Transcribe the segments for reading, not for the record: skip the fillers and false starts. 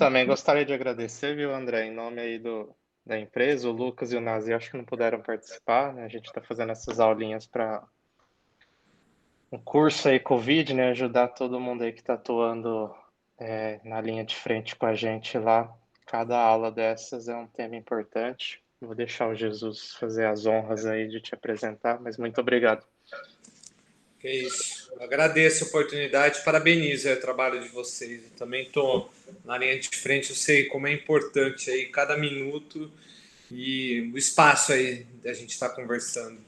Também gostaria de agradecer, viu, André, em nome aí da empresa, o Lucas e o Nazi, acho que não puderam participar, né? A gente está fazendo essas aulinhas para um curso aí Covid, né? Ajudar todo mundo aí que está atuando na linha de frente com a gente lá. Cada aula dessas é um tema importante. Vou deixar o Jesus fazer as honras aí de te apresentar, mas muito obrigado. Que isso. Agradeço a oportunidade, parabenizo o trabalho de vocês. Eu também estou na linha de frente, eu sei como é importante aí cada minuto e o espaço aí da gente estar conversando.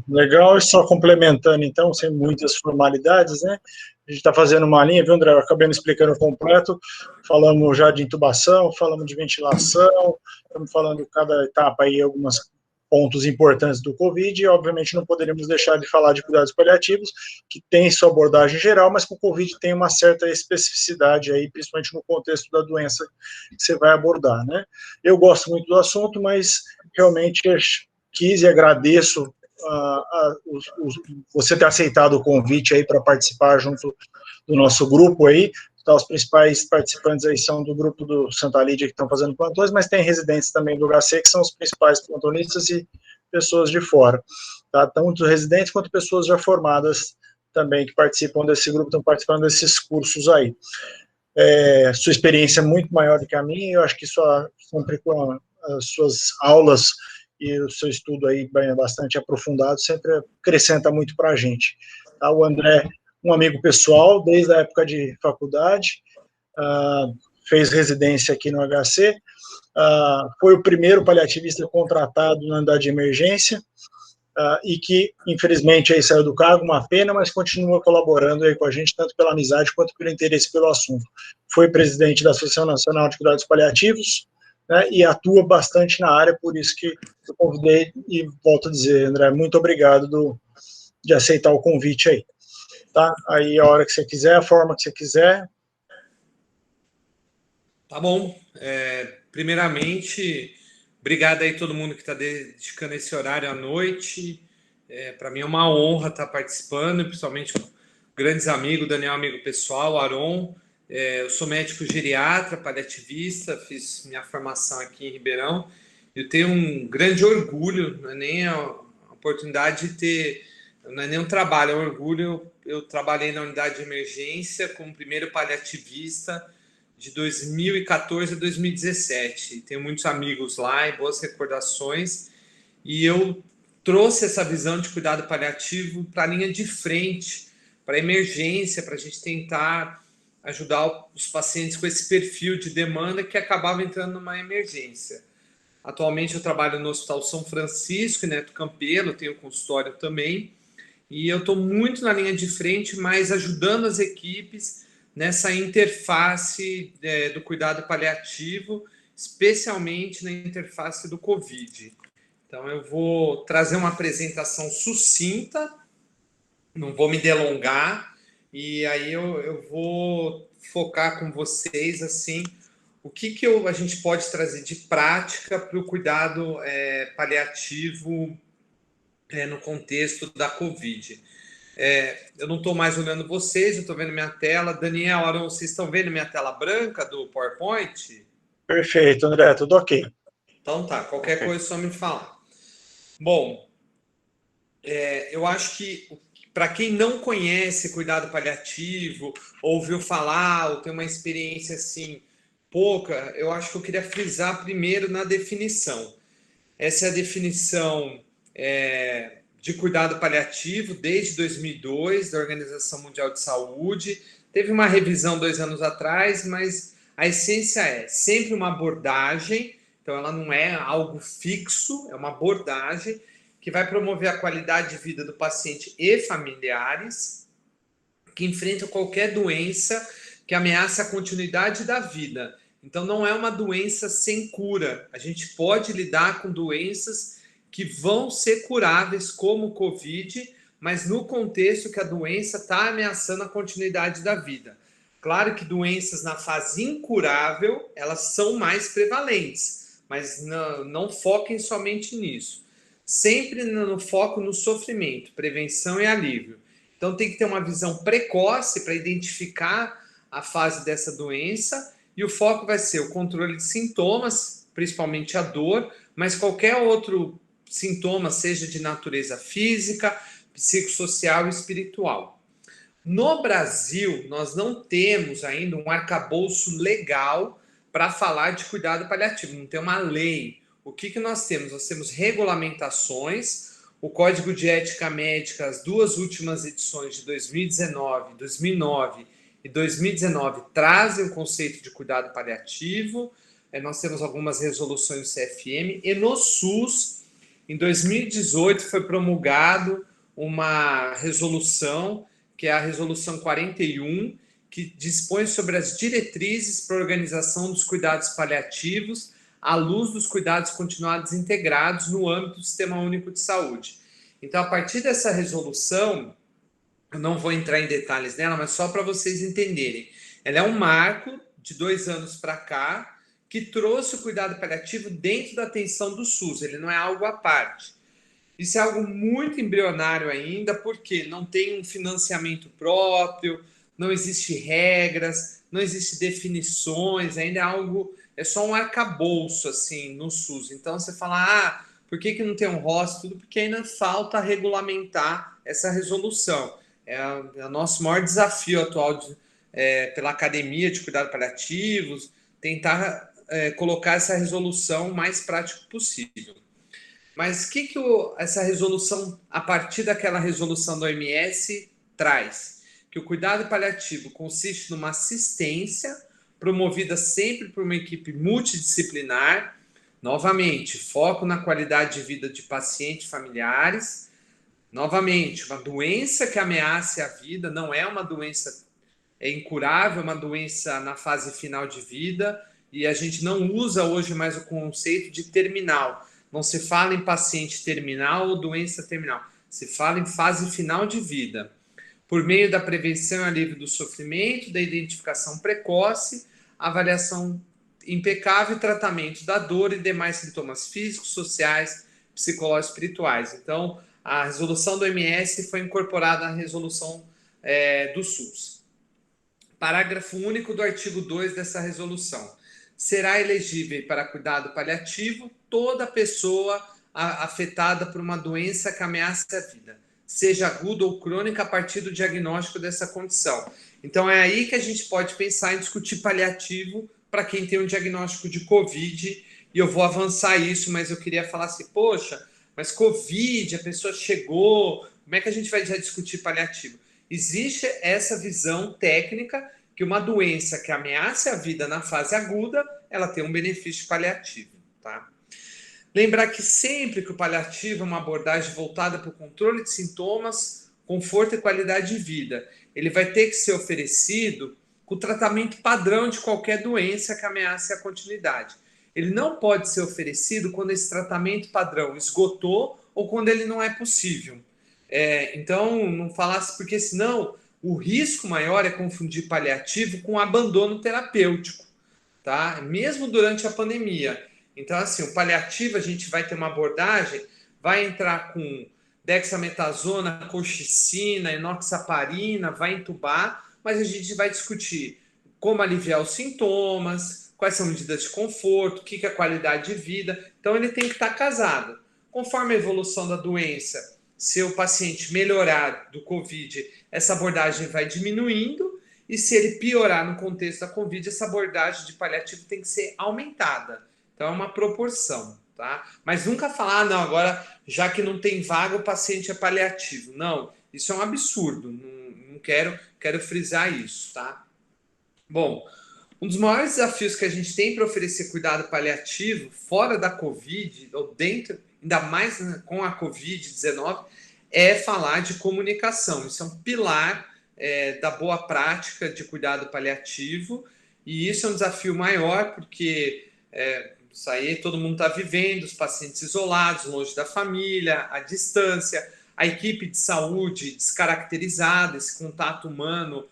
Legal, e só complementando então, sem muitas formalidades, né? A gente está fazendo uma linha, viu, André? Eu acabei não explicando completo. Falamos já de intubação, falamos de ventilação, estamos falando de cada etapa aí, alguns pontos importantes do Covid, e obviamente não poderíamos deixar de falar de cuidados paliativos, que tem sua abordagem geral, mas com o Covid tem uma certa especificidade aí, principalmente no contexto da doença que você vai abordar, né? Eu gosto muito do assunto, mas realmente quis e agradeço você ter aceitado o convite aí para participar junto do nosso grupo aí. Então, os principais participantes aí são do grupo do Santa Lídia que estão fazendo plantões, mas tem residentes também do HC que são os principais plantonistas e pessoas de fora, tá? Tanto residentes quanto pessoas já formadas também que participam desse grupo, estão participando desses cursos aí. Sua experiência é muito maior do que a minha, eu acho que sempre com as suas aulas e o seu estudo aí bastante aprofundado sempre acrescenta muito para a gente. Tá? O André, um amigo pessoal, desde a época de faculdade, fez residência aqui no HC, foi o primeiro paliativista contratado na unidade de emergência, e que, infelizmente, aí saiu do cargo, uma pena, mas continua colaborando aí com a gente, tanto pela amizade quanto pelo interesse pelo assunto. Foi presidente da Associação Nacional de Cuidados Paliativos, né, e atua bastante na área, por isso que eu convidei, e volto a dizer, André, muito obrigado de aceitar o convite aí. Tá? Aí a hora que você quiser, a forma que você quiser. Tá bom. Primeiramente, obrigado aí todo mundo que está dedicando esse horário à noite. Para mim é uma honra estar participando, principalmente com grandes amigos, Daniel, amigo pessoal, Aron. Eu sou médico geriatra, paliativista, fiz minha formação aqui em Ribeirão. Eu tenho um grande orgulho, não é nem a oportunidade de ter, não é nem um trabalho, é um orgulho. Eu trabalhei na unidade de emergência como primeiro paliativista de 2014 a 2017. Tenho muitos amigos lá e boas recordações. E eu trouxe essa visão de cuidado paliativo para a linha de frente, para a emergência, para a gente tentar ajudar os pacientes com esse perfil de demanda que acabava entrando numa emergência. Atualmente eu trabalho no Hospital São Francisco, em Neto Campelo, tenho consultório também, e eu estou muito na linha de frente, mas ajudando as equipes nessa interface do cuidado paliativo, especialmente na interface do Covid. Então eu vou trazer uma apresentação sucinta, não vou me delongar, e aí eu vou focar com vocês assim o que a gente pode trazer de prática para o cuidado paliativo no contexto da Covid. Eu não estou mais olhando vocês, eu estou vendo minha tela. Daniel, Aron, vocês estão vendo minha tela branca do PowerPoint? Perfeito, André, tudo ok. Então tá, qualquer coisa é só me falar. Bom, eu acho que para quem não conhece cuidado paliativo, ouviu falar, ou tem uma experiência assim pouca, eu acho que eu queria frisar primeiro na definição. Essa é a definição de cuidado paliativo desde 2002 da Organização Mundial de Saúde. Teve uma revisão 2 anos atrás, mas a essência é sempre uma abordagem, então ela não é algo fixo, é uma abordagem que vai promover a qualidade de vida do paciente e familiares que enfrentam qualquer doença que ameace a continuidade da vida. Então não é uma doença sem cura. A gente pode lidar com doenças que vão ser curáveis, como o Covid, mas no contexto que a doença está ameaçando a continuidade da vida. Claro que doenças na fase incurável, elas são mais prevalentes, mas não foquem somente nisso. Sempre no foco no sofrimento, prevenção e alívio. Então tem que ter uma visão precoce para identificar a fase dessa doença, e o foco vai ser o controle de sintomas, principalmente a dor, mas qualquer outro sintoma, seja de natureza física, psicossocial e espiritual. No Brasil, nós não temos ainda um arcabouço legal para falar de cuidado paliativo, não tem uma lei. O que nós temos? Nós temos regulamentações, o Código de Ética Médica, as duas últimas edições de 2019, 2009 e 2019 trazem o conceito de cuidado paliativo, nós temos algumas resoluções do CFM, e no SUS, em 2018, foi promulgado uma resolução, que é a Resolução 41, que dispõe sobre as diretrizes para a organização dos cuidados paliativos à luz dos cuidados continuados integrados no âmbito do Sistema Único de Saúde. Então, a partir dessa resolução, eu não vou entrar em detalhes nela, mas só para vocês entenderem, ela é um marco de 2 anos para cá, que trouxe o cuidado paliativo dentro da atenção do SUS, ele não é algo à parte. Isso é algo muito embrionário ainda, porque não tem um financiamento próprio, não existe regras, não existe definições, ainda é algo, é só um arcabouço assim no SUS. Então você fala, por que não tem um ROS? Tudo porque ainda falta regulamentar essa resolução. É o nosso maior desafio atual pela Academia de Cuidado Paliativos, tentar colocar essa resolução o mais prático possível. Mas o que essa resolução, a partir daquela resolução da OMS, traz? Que o cuidado paliativo consiste numa assistência promovida sempre por uma equipe multidisciplinar, novamente, foco na qualidade de vida de pacientes e familiares, novamente, uma doença que ameace a vida, não é uma doença incurável, é uma doença na fase final de vida, e a gente não usa hoje mais o conceito de terminal. Não se fala em paciente terminal ou doença terminal, se fala em fase final de vida. Por meio da prevenção e alívio do sofrimento, da identificação precoce, avaliação impecável e tratamento da dor e demais sintomas físicos, sociais, psicológicos e espirituais. Então, a resolução do OMS foi incorporada na resolução do SUS. Parágrafo único do artigo 2 dessa resolução. Será elegível para cuidado paliativo toda pessoa afetada por uma doença que ameace a vida, seja aguda ou crônica, a partir do diagnóstico dessa condição. Então, é aí que a gente pode pensar em discutir paliativo para quem tem um diagnóstico de Covid, e eu vou avançar isso, mas eu queria falar assim, poxa, mas Covid, a pessoa chegou, como é que a gente vai já discutir paliativo? Existe essa visão técnica que uma doença que ameace a vida na fase aguda, ela tem um benefício paliativo, tá? Lembrar que sempre que o paliativo é uma abordagem voltada para o controle de sintomas, conforto e qualidade de vida, ele vai ter que ser oferecido com o tratamento padrão de qualquer doença que ameace a continuidade. Ele não pode ser oferecido quando esse tratamento padrão esgotou ou quando ele não é possível. Então, não falasse, porque senão o risco maior é confundir paliativo com abandono terapêutico, tá? Mesmo durante a pandemia. Então, assim, o paliativo, a gente vai ter uma abordagem, vai entrar com dexametasona, colchicina, enoxaparina, vai entubar, mas a gente vai discutir como aliviar os sintomas, quais são medidas de conforto, o que é qualidade de vida. Então, ele tem que estar casado. Conforme a evolução da doença, se o paciente melhorar do Covid, essa abordagem vai diminuindo, e se ele piorar no contexto da Covid, essa abordagem de paliativo tem que ser aumentada. Então, é uma proporção, tá? Mas nunca falar, não, agora, já que não tem vaga, o paciente é paliativo. Não, isso é um absurdo, não quero frisar isso, tá? Bom, um dos maiores desafios que a gente tem para oferecer cuidado paliativo fora da Covid, ou dentro, ainda mais com a Covid-19, é falar de comunicação. Isso é um pilar da boa prática de cuidado paliativo, e isso é um desafio maior, porque isso aí todo mundo está vivendo, os pacientes isolados, longe da família, à distância, a equipe de saúde descaracterizada, esse contato humano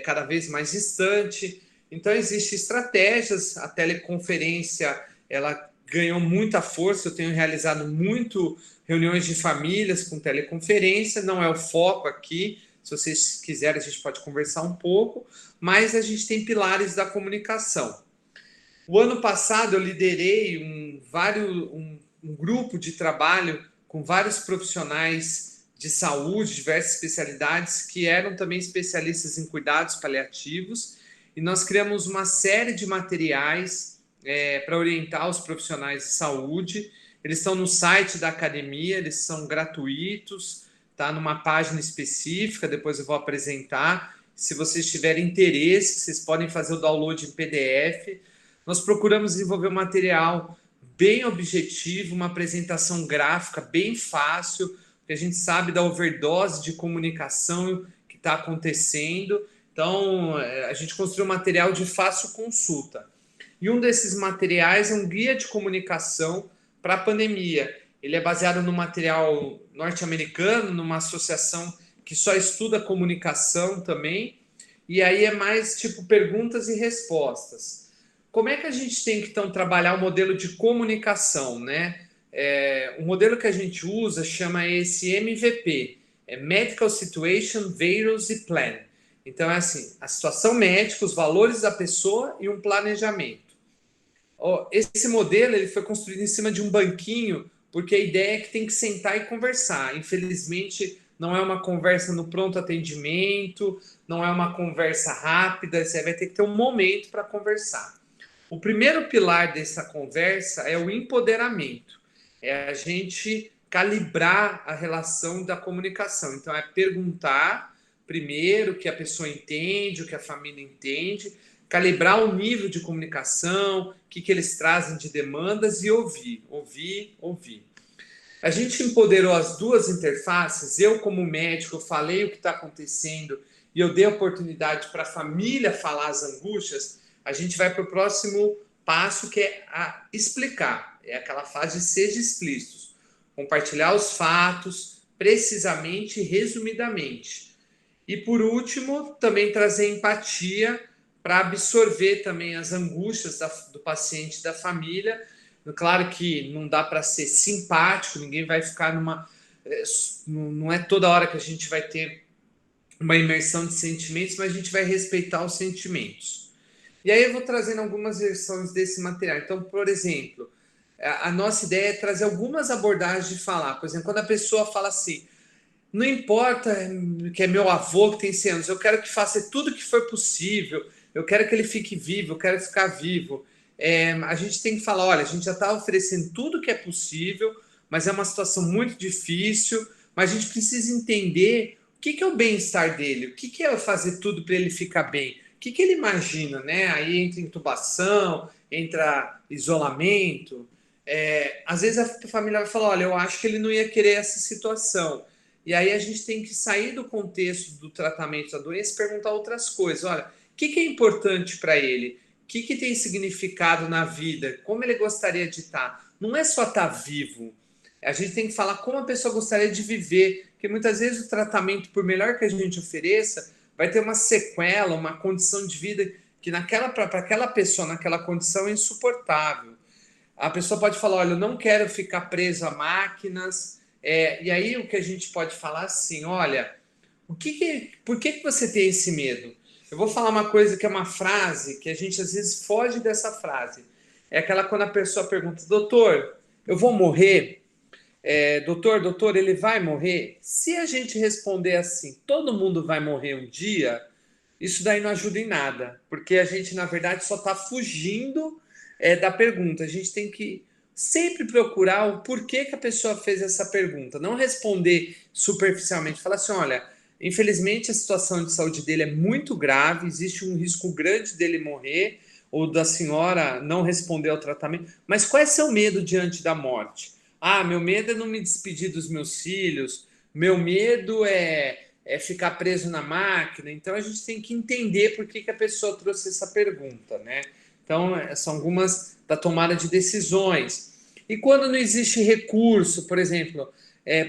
cada vez mais distante. Então, existem estratégias, a teleconferência, ela ganhou muita força, eu tenho realizado muito reuniões de famílias com teleconferência, não é o foco aqui, Se vocês quiserem, a gente pode conversar um pouco, mas a gente tem pilares da comunicação. O ano passado eu liderei um grupo de trabalho com vários profissionais de saúde, diversas especialidades, que eram também especialistas em cuidados paliativos, e nós criamos uma série de materiais para orientar os profissionais de saúde. Eles estão no site da academia, eles são gratuitos, tá numa página específica, depois eu vou apresentar. Se vocês tiverem interesse, vocês podem fazer o download em PDF. Nós procuramos desenvolver um material bem objetivo, uma apresentação gráfica bem fácil, porque a gente sabe da overdose de comunicação que está acontecendo. Então, a gente construiu um material de fácil consulta. E um desses materiais é um guia de comunicação para a pandemia. Ele é baseado no material norte-americano, numa associação que só estuda comunicação também, e aí é mais tipo perguntas e respostas. Como é que a gente tem que então trabalhar o modelo de comunicação, né? O modelo que a gente usa chama esse MVP, Medical Situation, Values e Plan. Então é assim, a situação médica, os valores da pessoa e um planejamento. Esse modelo ele foi construído em cima de um banquinho, porque a ideia é que tem que sentar e conversar. Infelizmente, não é uma conversa no pronto atendimento, não é uma conversa rápida, você vai ter que ter um momento para conversar. O primeiro pilar dessa conversa é o empoderamento. É a gente calibrar a relação da comunicação. Então, é perguntar primeiro o que a pessoa entende, o que a família entende, calibrar o nível de comunicação, o que eles trazem de demandas e ouvir. A gente empoderou as duas interfaces. Eu, como médico, falei o que está acontecendo e eu dei a oportunidade para a família falar as angústias. A gente vai para o próximo passo, que é a explicar. É aquela fase de seja explícitos. Compartilhar os fatos precisamente e resumidamente. E, por último, também trazer empatia para absorver também as angústias do paciente e da família. Claro que não dá para ser simpático, ninguém vai ficar numa... Não é toda hora que a gente vai ter uma imersão de sentimentos, mas a gente vai respeitar os sentimentos. E aí eu vou trazendo algumas versões desse material. Então, por exemplo, a nossa ideia é trazer algumas abordagens de falar. Por exemplo, quando a pessoa fala assim, não importa que é meu avô que tem 100 anos, eu quero que faça tudo que for possível, eu quero que ele fique vivo, eu quero ficar vivo. A gente tem que falar, olha, a gente já está oferecendo tudo que é possível, mas é uma situação muito difícil, mas a gente precisa entender o que é o bem-estar dele, o que é fazer tudo para ele ficar bem, o que ele imagina, né? Aí entra intubação, entra isolamento. Às vezes a família vai falar, olha, eu acho que ele não ia querer essa situação. E aí a gente tem que sair do contexto do tratamento da doença e perguntar outras coisas. Olha, o que é importante para ele? O que tem significado na vida? Como ele gostaria de estar? Não é só estar vivo. A gente tem que falar como a pessoa gostaria de viver, porque muitas vezes o tratamento, por melhor que a gente ofereça, vai ter uma sequela, uma condição de vida que para aquela pessoa, naquela condição, é insuportável. A pessoa pode falar, olha, eu não quero ficar preso a máquinas. E aí o que a gente pode falar assim, olha, por que você tem esse medo? Eu vou falar uma coisa que é uma frase que a gente às vezes foge dessa frase. É aquela quando a pessoa pergunta, doutor, eu vou morrer? Doutor, ele vai morrer? Se a gente responder assim, todo mundo vai morrer um dia, isso daí não ajuda em nada, porque a gente, na verdade, só está fugindo da pergunta. A gente tem que sempre procurar o porquê que a pessoa fez essa pergunta, não responder superficialmente, falar assim, olha, infelizmente a situação de saúde dele é muito grave, existe um risco grande dele morrer, ou da senhora não responder ao tratamento, mas qual é seu medo diante da morte? Meu medo é não me despedir dos meus filhos, meu medo é ficar preso na máquina. Então a gente tem que entender por que a pessoa trouxe essa pergunta, né? Então são algumas da tomada de decisões. E quando não existe recurso, por exemplo,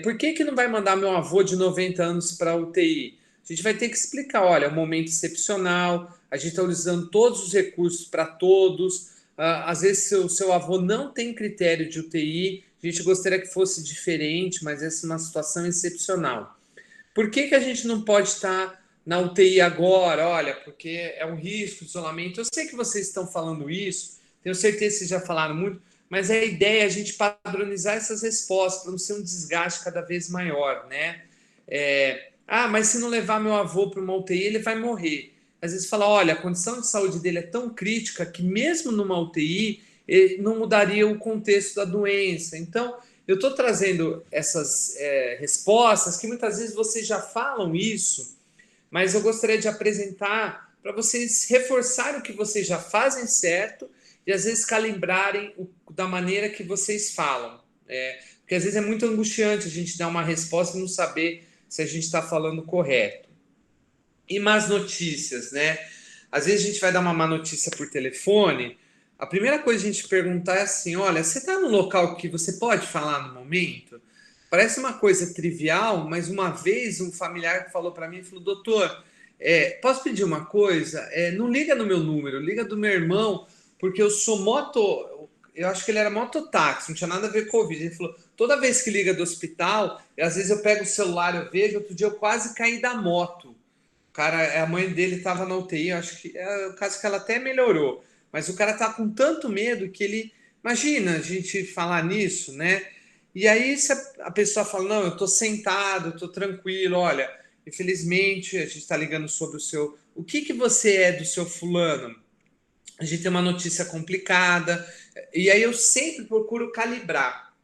por que não vai mandar meu avô de 90 anos para a UTI? A gente vai ter que explicar, olha, é um momento excepcional, a gente está utilizando todos os recursos para todos, às vezes seu avô não tem critério de UTI, a gente gostaria que fosse diferente, mas essa é uma situação excepcional. Por que a gente não pode estar na UTI agora? Olha, porque é um risco de isolamento. Eu sei que vocês estão falando isso, tenho certeza que vocês já falaram muito, mas a ideia é a gente padronizar essas respostas para não ser um desgaste cada vez maior, né? Mas se não levar meu avô para uma UTI, ele vai morrer. Às vezes fala, olha, a condição de saúde dele é tão crítica que mesmo numa UTI, ele não mudaria o contexto da doença. Então, eu estou trazendo essas respostas que muitas vezes vocês já falam isso, mas eu gostaria de apresentar para vocês reforçarem o que vocês já fazem certo e às vezes calibrarem da maneira que vocês falam. Porque às vezes é muito angustiante a gente dar uma resposta e não saber se a gente está falando correto. E más notícias, né? Às vezes a gente vai dar uma má notícia por telefone, a primeira coisa que a gente perguntar é assim, olha, você está num local que você pode falar no momento? Parece uma coisa trivial, mas uma vez um familiar falou para mim, falou, doutor, posso pedir uma coisa? Não liga no meu número, liga do meu irmão, porque eu sou eu acho que ele era mototáxi, não tinha nada a ver com Covid. Ele falou, toda vez que liga do hospital, às vezes eu pego o celular, eu vejo, outro dia eu quase caí da moto. O cara, a mãe dele estava na UTI, eu acho que é o caso que ela até melhorou, mas o cara tá com tanto medo que ele, imagina a gente falar nisso, né? E aí se a pessoa fala, não, eu tô sentado, eu tô tranquilo, olha, infelizmente a gente está ligando sobre o que você é do seu fulano? A gente tem uma notícia complicada, e aí eu sempre procuro calibrar.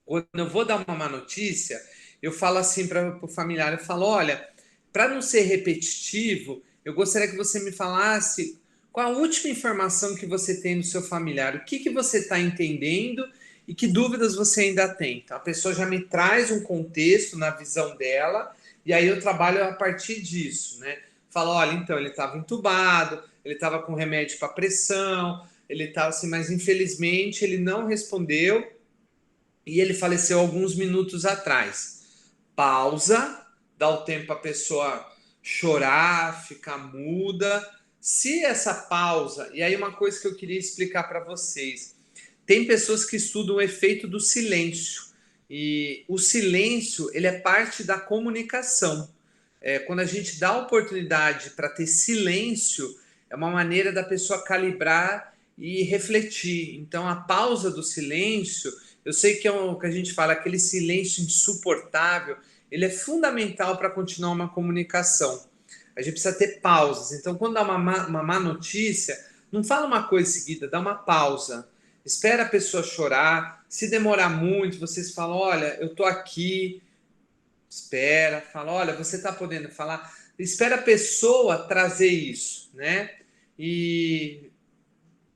Quando eu vou dar uma má notícia, eu falo assim para o familiar, eu falo, olha, para não ser repetitivo, eu gostaria que você me falasse qual a última informação que você tem do seu familiar, o que você está entendendo e que dúvidas você ainda tem. Então, a pessoa já me traz um contexto na visão dela e aí eu trabalho a partir disso, né? Falo, olha, então, ele estava entubado, ele estava com remédio para pressão, ele estava assim, mas infelizmente ele não respondeu e ele faleceu alguns minutos atrás. Pausa, dá o tempo para a pessoa chorar, ficar muda. Se essa pausa, e aí uma coisa que eu queria explicar para vocês, tem pessoas que estudam o efeito do silêncio, e o silêncio ele é parte da comunicação. Quando a gente dá oportunidade para ter silêncio, é uma maneira da pessoa calibrar e refletir. Então, a pausa do silêncio, eu sei que é o que a gente fala, aquele silêncio insuportável, ele é fundamental para continuar uma comunicação. A gente precisa ter pausas. Então, quando dá uma má notícia, não fala uma coisa seguida, dá uma pausa. Espera a pessoa chorar. Se demorar muito, vocês falam, olha, eu estou aqui. Espera, fala, olha, você está podendo falar. Espera a pessoa trazer isso, né? E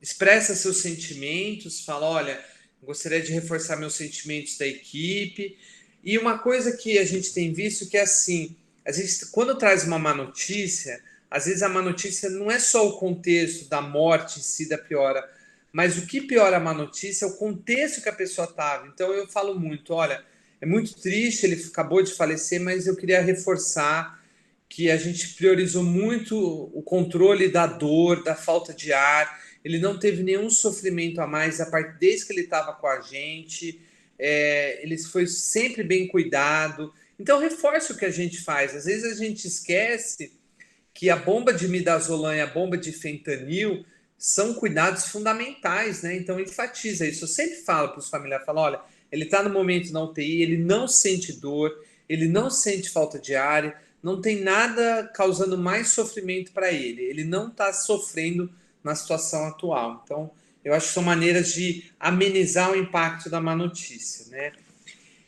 expressa seus sentimentos, fala, olha, gostaria de reforçar meus sentimentos da equipe. E uma coisa que a gente tem visto que é assim, às vezes, quando traz uma má notícia, às vezes a má notícia não é só o contexto da morte em si, da piora, mas o que piora a má notícia é o contexto que a pessoa estava. Então eu falo muito, olha, é muito triste, ele acabou de falecer, mas eu queria reforçar que a gente priorizou muito o controle da dor, da falta de ar. Ele não teve nenhum sofrimento a mais desde que ele estava com a gente. Ele foi sempre bem cuidado. Então, reforça o que a gente faz. Às vezes a gente esquece que a bomba de midazolam e a bomba de fentanil são cuidados fundamentais, né? Então, enfatiza isso. Eu sempre falo para os familiares, falo, olha, ele está no momento na UTI, ele não sente dor, ele não sente falta de ar, não tem nada causando mais sofrimento para ele. Ele não está sofrendo na situação atual. Então, eu acho que são maneiras de amenizar o impacto da má notícia, né?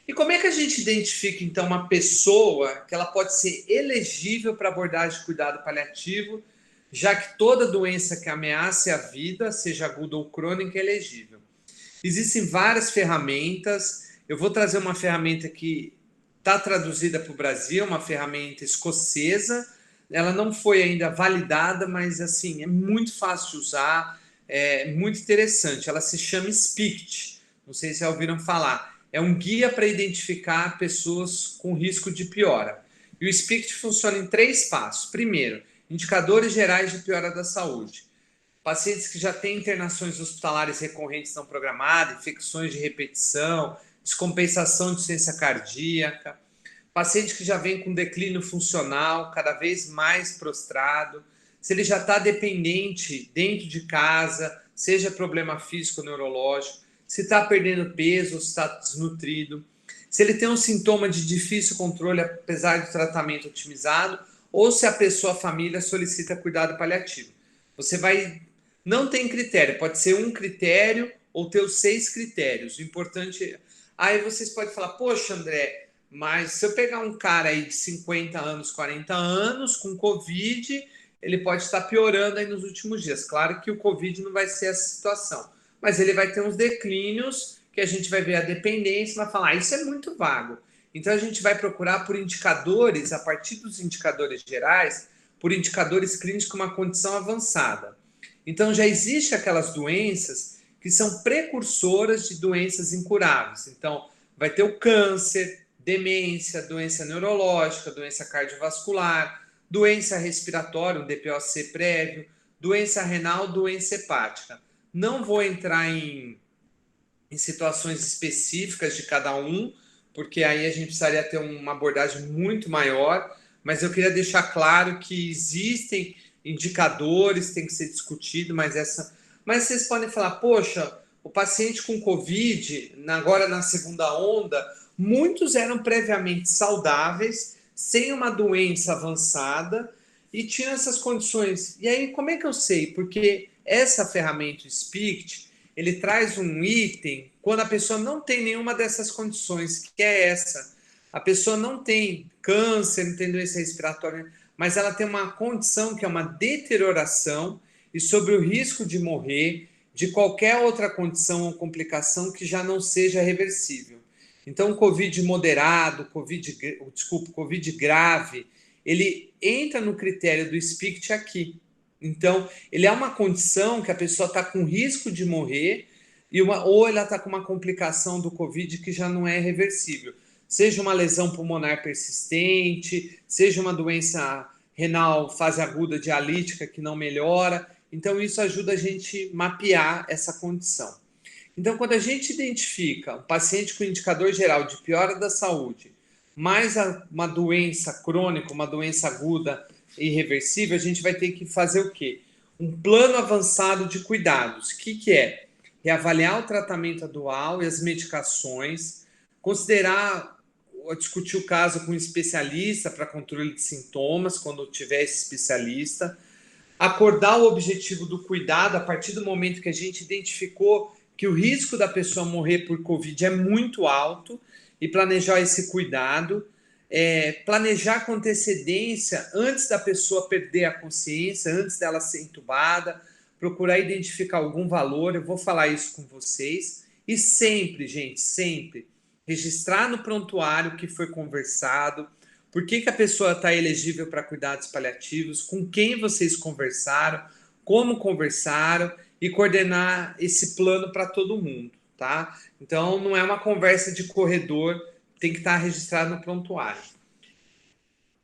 E como é que a gente identifica, então, uma pessoa que ela pode ser elegível para abordagem de cuidado paliativo, já que toda doença que ameace a vida, seja aguda ou crônica, é elegível? Existem várias ferramentas. Eu vou trazer uma ferramenta que está traduzida para o Brasil, uma ferramenta escocesa. Ela não foi ainda validada, mas assim é muito fácil de usar, é muito interessante. Ela se chama SPICT. Não sei se já ouviram falar. É um guia para identificar pessoas com risco de piora. E o SPICT funciona em 3 passos. Primeiro, indicadores gerais de piora da saúde. Pacientes que já têm internações hospitalares recorrentes não programadas, infecções de repetição, descompensação de insuficiência cardíaca. paciente que já vem com declínio funcional, cada vez mais prostrado, se ele já está dependente dentro de casa, seja problema físico ou neurológico, se está perdendo peso ou se está desnutrido, se ele tem um sintoma de difícil controle apesar do tratamento otimizado, ou se a pessoa, a família, solicita cuidado paliativo. Você vai... Não tem critério, pode ser um critério ou ter os 6 critérios. O importante... Aí vocês podem falar, poxa, André, mas se eu pegar um cara aí de 50 anos, 40 anos, com Covid, ele pode estar piorando aí nos últimos dias. Claro que o Covid não vai ser essa situação, mas ele vai ter uns declínios que a gente vai ver a dependência e vai falar, isso é muito vago. Então a gente vai procurar por indicadores, a partir dos indicadores gerais, por indicadores clínicos com uma condição avançada. Então já existem aquelas doenças que são precursoras de doenças incuráveis. Então vai ter o câncer, demência, doença neurológica, doença cardiovascular, doença respiratória, um DPOC prévio, doença renal, doença hepática. Não vou entrar em situações específicas de cada um, porque aí a gente precisaria ter uma abordagem muito maior, mas eu queria deixar claro que existem indicadores, tem que ser discutido, mas vocês podem falar, poxa, o paciente com Covid, agora na segunda onda, muitos eram previamente saudáveis, sem uma doença avançada, e tinham essas condições. E aí, como é que eu sei? Porque essa ferramenta, o SPICT, ele traz um item quando a pessoa não tem nenhuma dessas condições, que é essa. A pessoa não tem câncer, não tem doença respiratória, mas ela tem uma condição que é uma deterioração e sobre o risco de morrer de qualquer outra condição ou complicação que já não seja reversível. Então, Covid moderado, Covid grave, ele entra no critério do SPICT aqui. Então, ele é uma condição que a pessoa está com risco de morrer ou ela está com uma complicação do Covid que já não é reversível. Seja uma lesão pulmonar persistente, seja uma doença renal fase aguda dialítica que não melhora. Então, isso ajuda a gente mapear essa condição. Então, quando a gente identifica um paciente com indicador geral de piora da saúde, mais uma doença crônica, uma doença aguda irreversível, a gente vai ter que fazer o quê? Um plano avançado de cuidados. O que é? Reavaliar o tratamento atual e as medicações, considerar, discutir o caso com um especialista para controle de sintomas, quando tiver esse especialista, acordar o objetivo do cuidado a partir do momento que a gente identificou que o risco da pessoa morrer por Covid é muito alto e planejar esse cuidado, planejar com antecedência antes da pessoa perder a consciência, antes dela ser entubada, procurar identificar algum valor, eu vou falar isso com vocês, e sempre, gente, sempre, registrar no prontuário o que foi conversado, por que a pessoa está elegível para cuidados paliativos, com quem vocês conversaram, como conversaram, e coordenar esse plano para todo mundo, tá? Então, não é uma conversa de corredor, tem que estar registrado no prontuário.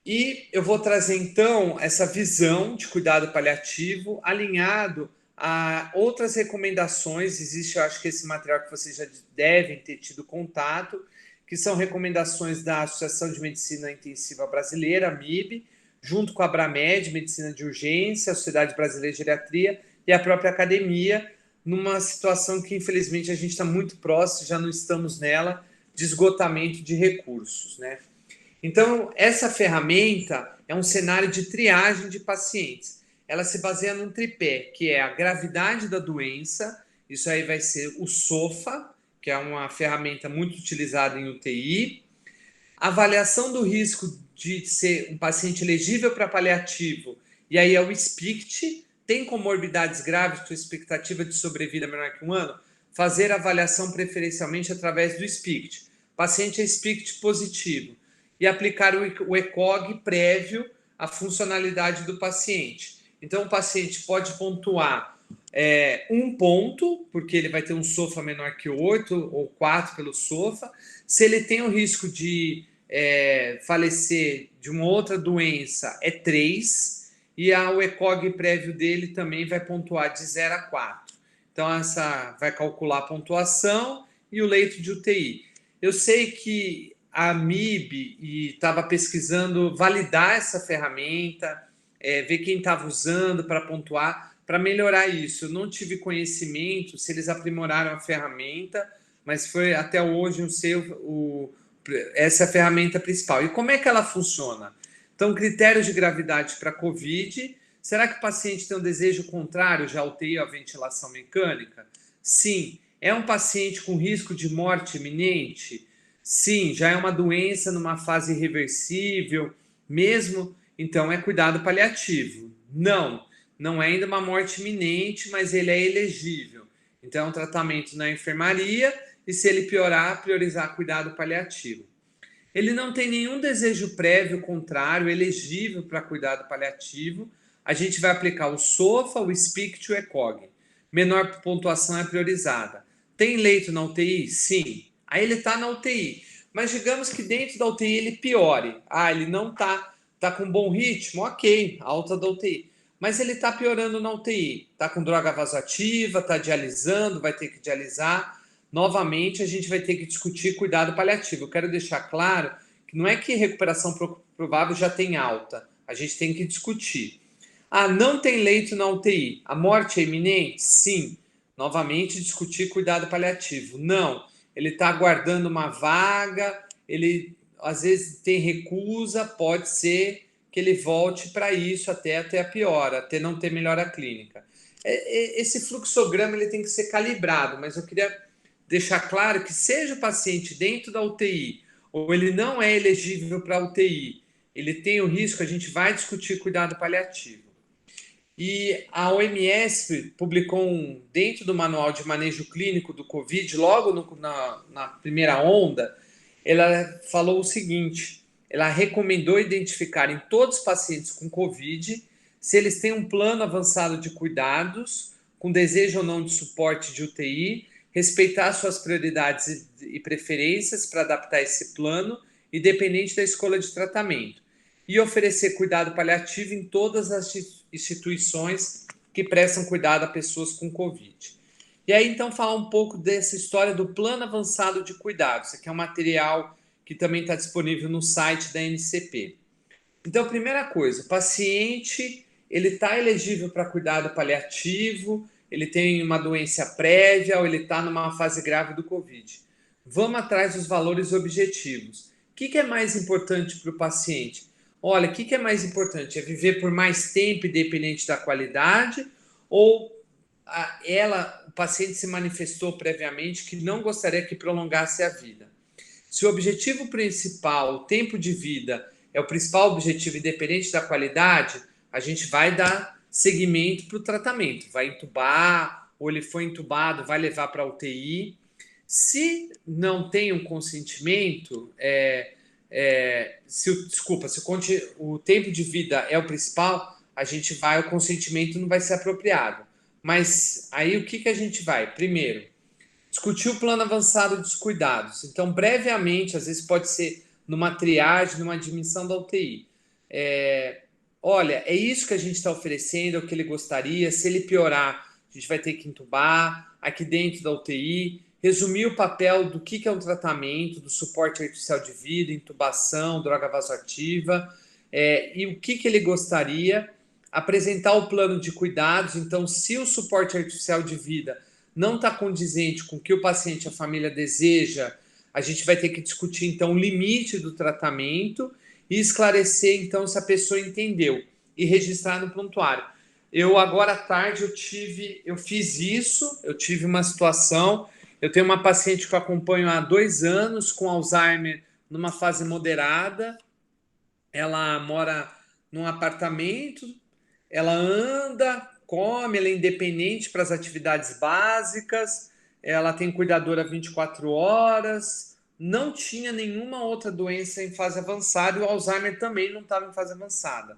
E eu vou trazer, então, essa visão de cuidado paliativo alinhado a outras recomendações. Existe, eu acho que esse material que vocês já devem ter tido contato, que são recomendações da Associação de Medicina Intensiva Brasileira, AMIB, junto com a Abramed, Medicina de Urgência, a Sociedade Brasileira de Geriatria, e a própria academia, numa situação que, infelizmente, a gente está muito próximo, já não estamos nela, de esgotamento de recursos, né? Então, essa ferramenta é um cenário de triagem de pacientes. Ela se baseia num tripé, que é a gravidade da doença, isso aí vai ser o SOFA, que é uma ferramenta muito utilizada em UTI, avaliação do risco de ser um paciente elegível para paliativo, e aí é o SPICT, tem comorbidades graves com expectativa de sobrevida menor que 1 ano, fazer avaliação preferencialmente através do SPICT. Paciente é SPICT positivo. E aplicar o ECOG prévio à funcionalidade do paciente. Então, o paciente pode pontuar 1 ponto, porque ele vai ter um SOFA menor que 8 ou 4 pelo SOFA. Se ele tem o risco de falecer de uma outra doença, é 3. E o ECOG prévio dele também vai pontuar de 0 a 4. Então, essa vai calcular a pontuação e o leito de UTI. Eu sei que a MIB e estava pesquisando validar essa ferramenta, ver quem estava usando para pontuar, para melhorar isso. Eu não tive conhecimento se eles aprimoraram a ferramenta, mas foi até hoje essa é a ferramenta principal. E como é que ela funciona? Então, critérios de gravidade para COVID. Será que o paciente tem um desejo contrário já à UTI ou à ventilação mecânica? Sim. É um paciente com risco de morte iminente? Sim. Já é uma doença numa fase irreversível? Mesmo? Então, é cuidado paliativo. Não. Não é ainda uma morte iminente, mas ele é elegível. Então, é um tratamento na enfermaria e, se ele piorar, priorizar cuidado paliativo. Ele não tem nenhum desejo prévio contrário, elegível para cuidado paliativo. A gente vai aplicar o SOFA, o SPICT e o ECOG. Menor pontuação é priorizada. Tem leito na UTI? Sim. Aí ele está na UTI. Mas digamos que dentro da UTI ele piore. Ele não está com bom ritmo? Ok, alta da UTI. Mas ele está piorando na UTI. Está com droga vasoativa, está dialisando, vai ter que dialisar. Novamente, a gente vai ter que discutir cuidado paliativo. Eu quero deixar claro que não é que recuperação provável já tem alta. A gente tem que discutir. Não tem leito na UTI. A morte é iminente? Sim. Novamente, discutir cuidado paliativo. Não. Ele está aguardando uma vaga, ele às vezes tem recusa, pode ser que ele volte para isso até a piora, até não ter melhora clínica. Esse fluxograma ele tem que ser calibrado, mas eu queria deixar claro que seja o paciente dentro da UTI ou ele não é elegível para a UTI, ele tem o risco, a gente vai discutir cuidado paliativo. E a OMS publicou dentro do manual de manejo clínico do COVID, logo na primeira onda, ela falou o seguinte, ela recomendou identificar em todos os pacientes com COVID se eles têm um plano avançado de cuidados, com desejo ou não de suporte de UTI, respeitar suas prioridades e preferências para adaptar esse plano, independente da escolha de tratamento, e oferecer cuidado paliativo em todas as instituições que prestam cuidado a pessoas com COVID. E aí, então, falar um pouco dessa história do Plano Avançado de Cuidados. Isso aqui é um material que também está disponível no site da NCP. Então, primeira coisa, o paciente ele está elegível para cuidado paliativo, ele tem uma doença prévia ou ele está numa fase grave do COVID. Vamos atrás dos valores objetivos. O que é mais importante para o paciente? Olha, o que é mais importante? É viver por mais tempo, independente da qualidade, ou o paciente se manifestou previamente que não gostaria que prolongasse a vida? Se o objetivo principal, o tempo de vida, é o principal objetivo, independente da qualidade, a gente vai dar seguimento para o tratamento. Vai entubar, ou ele foi entubado, vai levar para a UTI. Se não tem um consentimento, se o tempo de vida é o principal, o consentimento não vai ser apropriado. Mas aí o que a gente vai? Primeiro, discutir o plano avançado dos cuidados. Então, brevemente, às vezes pode ser numa triagem, numa admissão da UTI. Olha, é isso que a gente está oferecendo, é o que ele gostaria. Se ele piorar, a gente vai ter que entubar aqui dentro da UTI. Resumir o papel do que é um tratamento, do suporte artificial de vida, intubação, droga vasoativa, e o que ele gostaria. Apresentar o plano de cuidados. Então, se o suporte artificial de vida não está condizente com o que o paciente e a família deseja, a gente vai ter que discutir, então, o limite do tratamento e esclarecer, então, se a pessoa entendeu e registrar no prontuário. Agora à tarde, eu fiz isso, eu tive uma situação, eu tenho uma paciente que eu acompanho há 2 anos com Alzheimer numa fase moderada, ela mora num apartamento, ela anda, come, ela é independente para as atividades básicas, ela tem cuidadora 24 horas, não tinha nenhuma outra doença em fase avançada e o Alzheimer também não estava em fase avançada.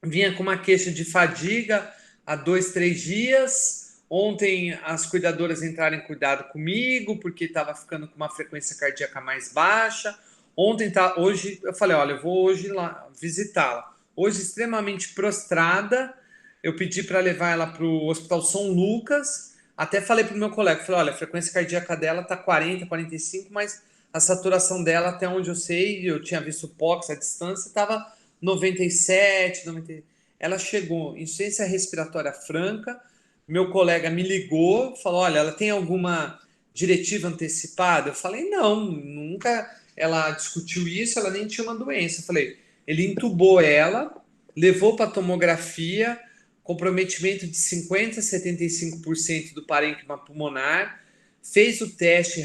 Vinha com uma queixa de fadiga há 2, 3 dias. Ontem as cuidadoras entraram em cuidado comigo porque estava ficando com uma frequência cardíaca mais baixa. Hoje eu falei, olha, eu vou hoje lá visitá-la. Hoje extremamente prostrada, eu pedi para levar ela para o Hospital São Lucas, até falei para o meu colega, falei, olha, a frequência cardíaca dela está 40, 45, mas a saturação dela, até onde eu sei, eu tinha visto o POX, a distância, estava 97, 90. Ela chegou em insuficiência respiratória franca, meu colega me ligou, falou, olha, ela tem alguma diretiva antecipada? Eu falei, não, nunca ela discutiu isso, ela nem tinha uma doença. Eu falei, ele entubou ela, levou para tomografia, comprometimento de 50% a 75% do parênquima pulmonar, fez o teste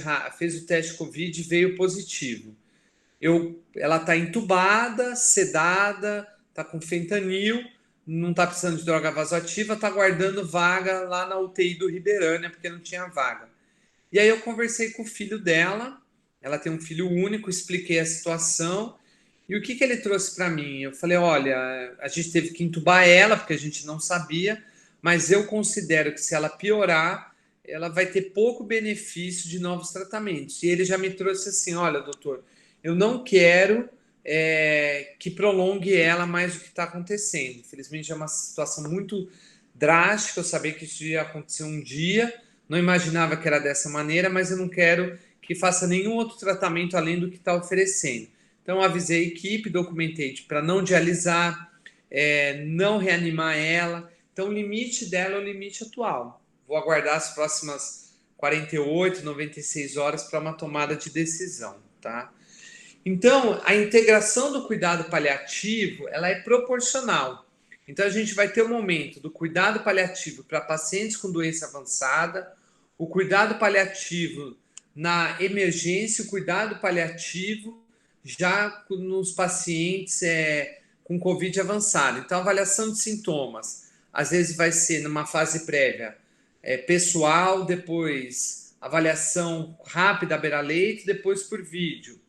COVID e veio positivo. Ela está entubada, sedada, está com fentanil, não está precisando de droga vasoativa, está guardando vaga lá na UTI do Ribeirânia, porque não tinha vaga. E aí eu conversei com o filho dela, ela tem um filho único, expliquei a situação, e o que ele trouxe para mim? Eu falei, olha, a gente teve que entubar ela, porque a gente não sabia, mas eu considero que se ela piorar, ela vai ter pouco benefício de novos tratamentos. E ele já me trouxe assim, olha, doutor, eu não quero que prolongue ela mais do que está acontecendo. Infelizmente é uma situação muito drástica, eu sabia que isso ia acontecer um dia, não imaginava que era dessa maneira, mas eu não quero que faça nenhum outro tratamento além do que está oferecendo. Então, eu avisei a equipe, documentei para não dialisar, não reanimar ela. Então, o limite dela é o limite atual. Vou aguardar as próximas 48, 96 horas para uma tomada de decisão, tá? Então, a integração do cuidado paliativo, ela é proporcional. Então, a gente vai ter o momento do cuidado paliativo para pacientes com doença avançada, o cuidado paliativo na emergência, o cuidado paliativo já nos pacientes com Covid avançado. Então, avaliação de sintomas, às vezes vai ser numa fase prévia, pessoal, depois avaliação rápida à beira-leito, depois por vídeo.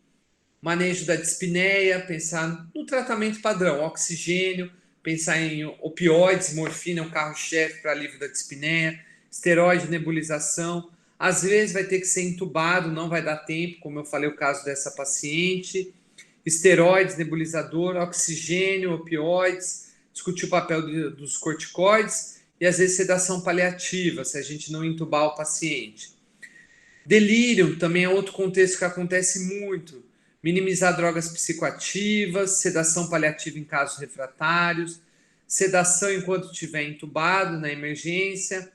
Manejo da dispneia, pensar no tratamento padrão, oxigênio, pensar em opioides, morfina é um carro-chefe para alívio da dispneia, esteroide, nebulização. Às vezes vai ter que ser entubado, não vai dar tempo, como eu falei o caso dessa paciente. Esteroides, nebulizador, oxigênio, opioides, discutir o papel dos corticoides e às vezes sedação paliativa, se a gente não entubar o paciente. Delírio também é outro contexto que acontece muito. Minimizar drogas psicoativas, sedação paliativa em casos refratários, sedação enquanto estiver entubado na emergência,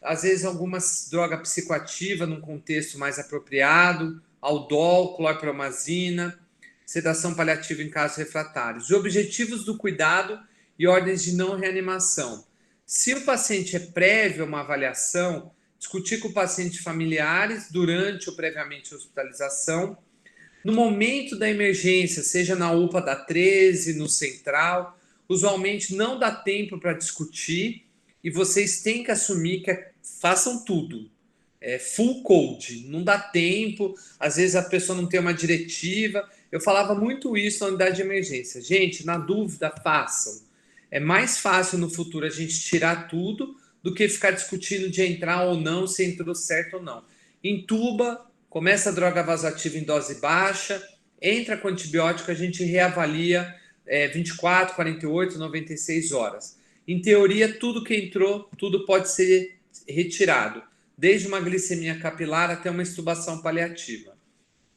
às vezes alguma droga psicoativa num contexto mais apropriado, aldol, clorpromazina, sedação paliativa em casos refratários. Os objetivos do cuidado e ordens de não reanimação. Se o paciente é prévio a uma avaliação, discutir com o paciente familiares durante ou previamente a hospitalização. No momento da emergência, seja na UPA da 13, no central, usualmente não dá tempo para discutir e vocês têm que assumir que façam tudo. Full code, não dá tempo, às vezes a pessoa não tem uma diretiva. Eu falava muito isso na unidade de emergência. Gente, na dúvida, façam. É mais fácil no futuro a gente tirar tudo do que ficar discutindo de entrar ou não, se entrou certo ou não. Entuba, começa a droga vasoativa em dose baixa, entra com antibiótico, a gente reavalia 24, 48, 96 horas. Em teoria, tudo que entrou, tudo pode ser retirado, desde uma glicemia capilar até uma extubação paliativa.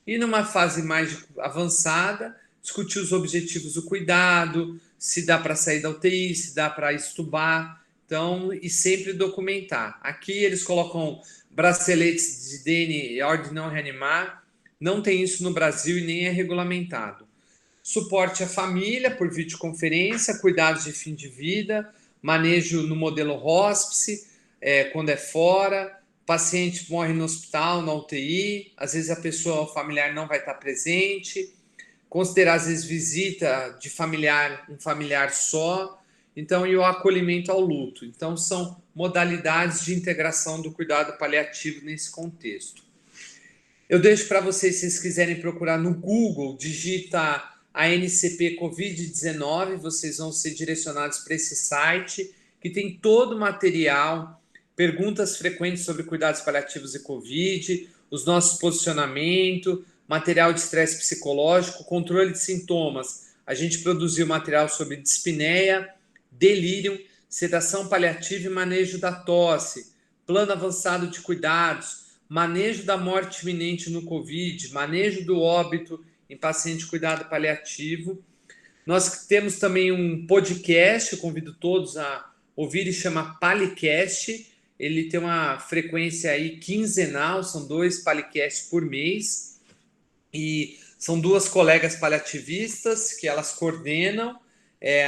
E numa fase mais avançada, discutir os objetivos do cuidado, se dá para sair da UTI, se dá para extubar, então, e sempre documentar. Aqui eles colocam braceletes de DN e ordem de não reanimar, não tem isso no Brasil e nem é regulamentado. Suporte à família por videoconferência, cuidados de fim de vida, manejo no modelo hospice, quando é fora, paciente morre no hospital, na UTI, às vezes a pessoa familiar não vai estar presente, considerar às vezes visita de familiar, um familiar só, então, e o acolhimento ao luto. Então, são modalidades de integração do cuidado paliativo nesse contexto. Eu deixo para vocês, se vocês quiserem procurar no Google, digita a NCP Covid-19, vocês vão ser direcionados para esse site, que tem todo o material, perguntas frequentes sobre cuidados paliativos e Covid, os nossos posicionamentos, material de estresse psicológico, controle de sintomas. A gente produziu material sobre dispneia, delírio, sedação paliativa e manejo da tosse, plano avançado de cuidados, manejo da morte iminente no Covid, manejo do óbito em paciente cuidado paliativo. Nós temos também um podcast, eu convido todos a ouvir, ele chama Palicast. Ele tem uma frequência aí quinzenal, são 2 palicasts por mês. E são 2 colegas paliativistas que elas coordenam.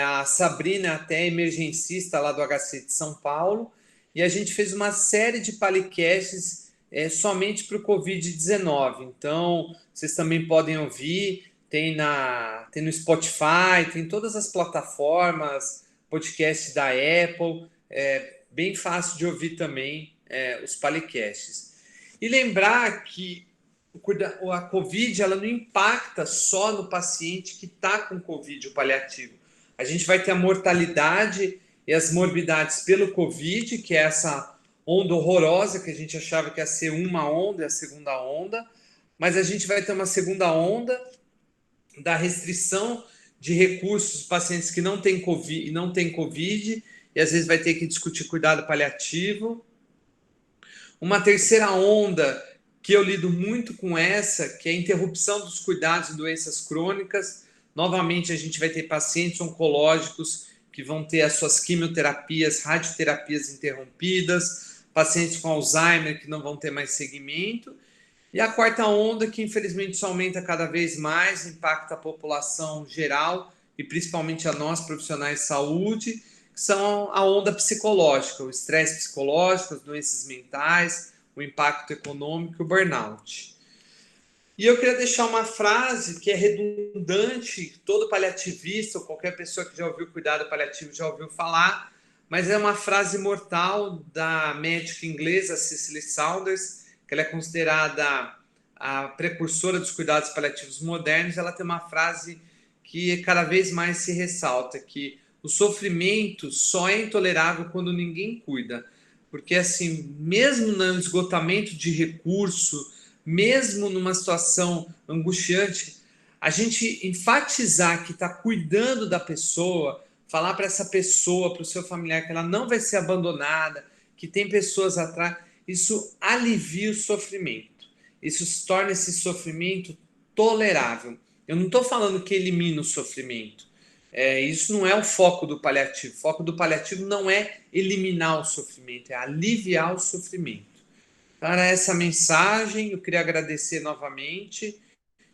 A Sabrina até emergencista lá do HC de São Paulo. E a gente fez uma série de palicasts somente para o Covid-19. Então, vocês também podem ouvir. Tem no Spotify, tem todas as plataformas, podcast da Apple, bem fácil de ouvir também os palicasts. E lembrar que a Covid ela não impacta só no paciente que está com Covid, o paliativo. A gente vai ter a mortalidade e as morbidades pelo Covid, que é essa onda horrorosa que a gente achava que ia ser uma onda, a segunda onda, mas a gente vai ter uma segunda onda da restrição de recursos dos pacientes que não têm COVID, e às vezes vai ter que discutir cuidado paliativo. Uma terceira onda, que eu lido muito com essa, que é a interrupção dos cuidados em doenças crônicas. Novamente, a gente vai ter pacientes oncológicos que vão ter as suas quimioterapias, radioterapias interrompidas, pacientes com Alzheimer que não vão ter mais segmento. E a quarta onda, que infelizmente só aumenta cada vez mais, impacta a população geral e principalmente a nós, profissionais de saúde, que são a onda psicológica, o estresse psicológico, as doenças mentais, o impacto econômico e o burnout. E eu queria deixar uma frase que é redundante, todo paliativista ou qualquer pessoa que já ouviu cuidado paliativo já ouviu falar, mas é uma frase imortal da médica inglesa Cicely Saunders, que ela é considerada a precursora dos cuidados paliativos modernos. Ela tem uma frase que cada vez mais se ressalta, que o sofrimento só é intolerável quando ninguém cuida. Porque, assim, mesmo no esgotamento de recurso, mesmo numa situação angustiante, a gente enfatizar que está cuidando da pessoa, falar para essa pessoa, para o seu familiar, que ela não vai ser abandonada, que tem pessoas atrás, isso alivia o sofrimento. Isso torna esse sofrimento tolerável. Eu não estou falando que elimina o sofrimento. Isso não é o foco do paliativo. O foco do paliativo não é eliminar o sofrimento, é aliviar o sofrimento. Então, era essa mensagem. Eu queria agradecer novamente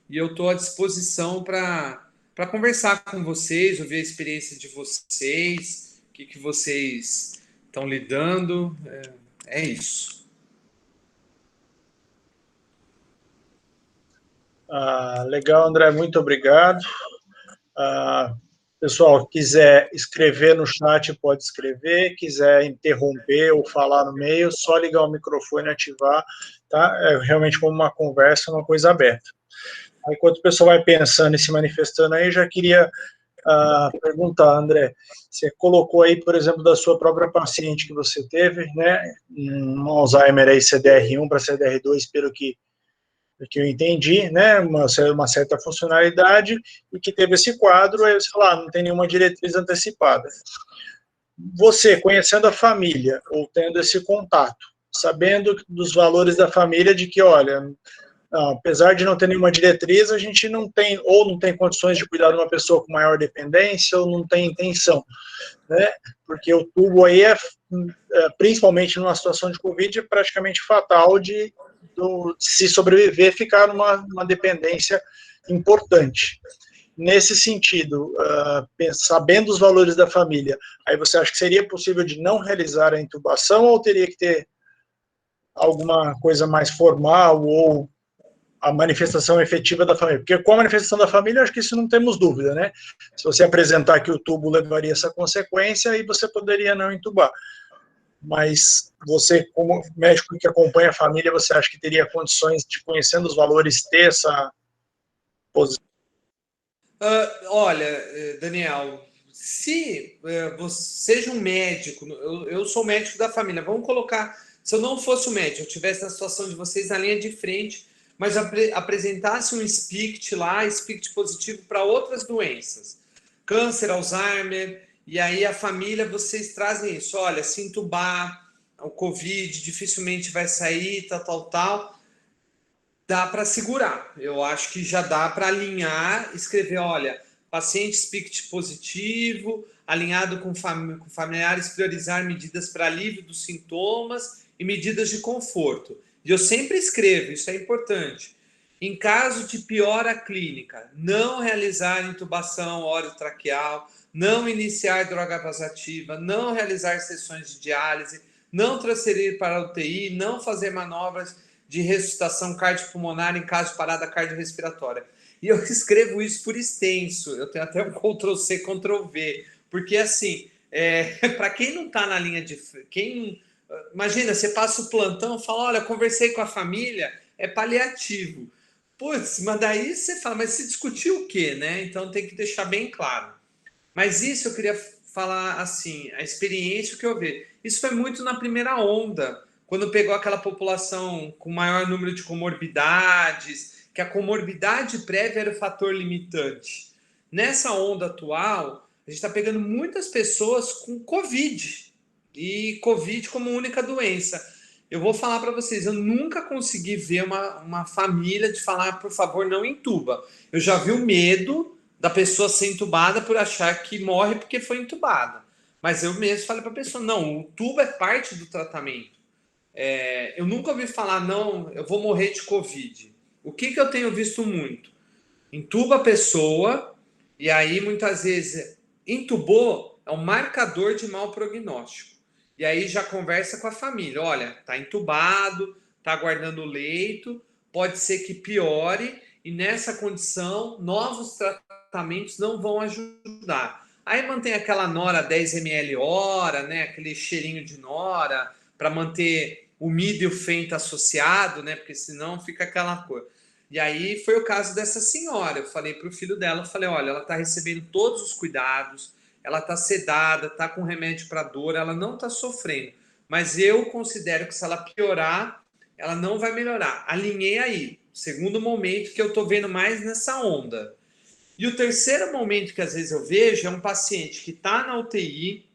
e eu estou à disposição para conversar com vocês, ouvir a experiência de vocês, o que vocês estão lidando. É isso. Legal, André, muito obrigado. Pessoal, quiser escrever no chat, pode escrever. Quiser interromper ou falar no meio, só ligar o microfone e ativar, tá? É realmente como uma conversa, uma coisa aberta. Aí, enquanto o pessoal vai pensando e se manifestando aí, já queria perguntar, André, você colocou aí, por exemplo, da sua própria paciente que você teve, né, um Alzheimer aí CDR1 para CDR2, pelo que eu entendi, né, uma certa funcionalidade, e que teve esse quadro, aí você fala, não tem nenhuma diretriz antecipada. Você, conhecendo a família, ou tendo esse contato, sabendo dos valores da família, de que, olha, apesar de não ter nenhuma diretriz, a gente não tem, ou não tem condições de cuidar de uma pessoa com maior dependência, ou não tem intenção, né, porque o tubo aí principalmente numa situação de Covid, é praticamente fatal de se sobreviver, ficar numa dependência importante. Nesse sentido, sabendo os valores da família, aí você acha que seria possível de não realizar a intubação ou teria que ter alguma coisa mais formal ou a manifestação efetiva da família? Porque com a manifestação da família, acho que isso não temos dúvida, né? Se você apresentar que o tubo levaria essa consequência, aí você poderia não intubar. Mas você, como médico que acompanha a família, você acha que teria condições de, conhecendo os valores, ter essa posição? Olha, Daniel, se você seja um médico, eu sou médico da família, vamos colocar, se eu não fosse o médico, eu tivesse na situação de vocês na linha de frente, mas apresentasse um SPICT lá, SPICT positivo para outras doenças, câncer, Alzheimer, e aí a família, vocês trazem isso, olha, se intubar, o Covid dificilmente vai sair, tal, dá para segurar. Eu acho que já dá para alinhar, escrever, olha, paciente SPICT positivo, alinhado com familiares, priorizar medidas para alívio dos sintomas e medidas de conforto. E eu sempre escrevo, isso é importante. Em caso de piora clínica, não realizar intubação orotraqueal, não iniciar droga vasoativa, não realizar sessões de diálise, não transferir para a UTI, não fazer manobras de ressuscitação cardiopulmonar em caso de parada cardiorrespiratória. E eu escrevo isso por extenso, eu tenho até um Ctrl+C, Ctrl+V, porque assim, para quem não está na linha de... Imagina, você passa o plantão e fala, olha, conversei com a família, é paliativo. Putz, mas daí você fala, mas se discutiu o quê, né? Então tem que deixar bem claro. Mas isso eu queria falar assim, a experiência que eu vi. Isso foi muito na primeira onda, quando pegou aquela população com maior número de comorbidades, que a comorbidade prévia era o fator limitante. Nessa onda atual, a gente está pegando muitas pessoas com Covid, e Covid como única doença. Eu vou falar para vocês, eu nunca consegui ver uma família de falar, por favor, não entuba. Eu já vi o medo da pessoa ser entubada por achar que morre porque foi entubada. Mas eu mesmo falei para a pessoa, não, o tubo é parte do tratamento. Eu nunca ouvi falar, não, eu vou morrer de Covid. O que eu tenho visto muito? Entuba a pessoa e aí muitas vezes entubou é um marcador de mau prognóstico. E aí já conversa com a família, olha, tá entubado, tá aguardando o leito, pode ser que piore e nessa condição novos tratamentos não vão ajudar. Aí mantém aquela nora 10 ml hora, né, aquele cheirinho de nora para manter o MID e o FENTA associado, né, porque senão fica aquela coisa. E aí foi o caso dessa senhora. Eu falei para o filho dela, eu falei, olha, ela está recebendo todos os cuidados, ela está sedada, está com remédio para dor, ela não está sofrendo. Mas eu considero que se ela piorar, ela não vai melhorar. Alinhei aí. Segundo momento que eu estou vendo mais nessa onda. E o terceiro momento que às vezes eu vejo é um paciente que está na UTI,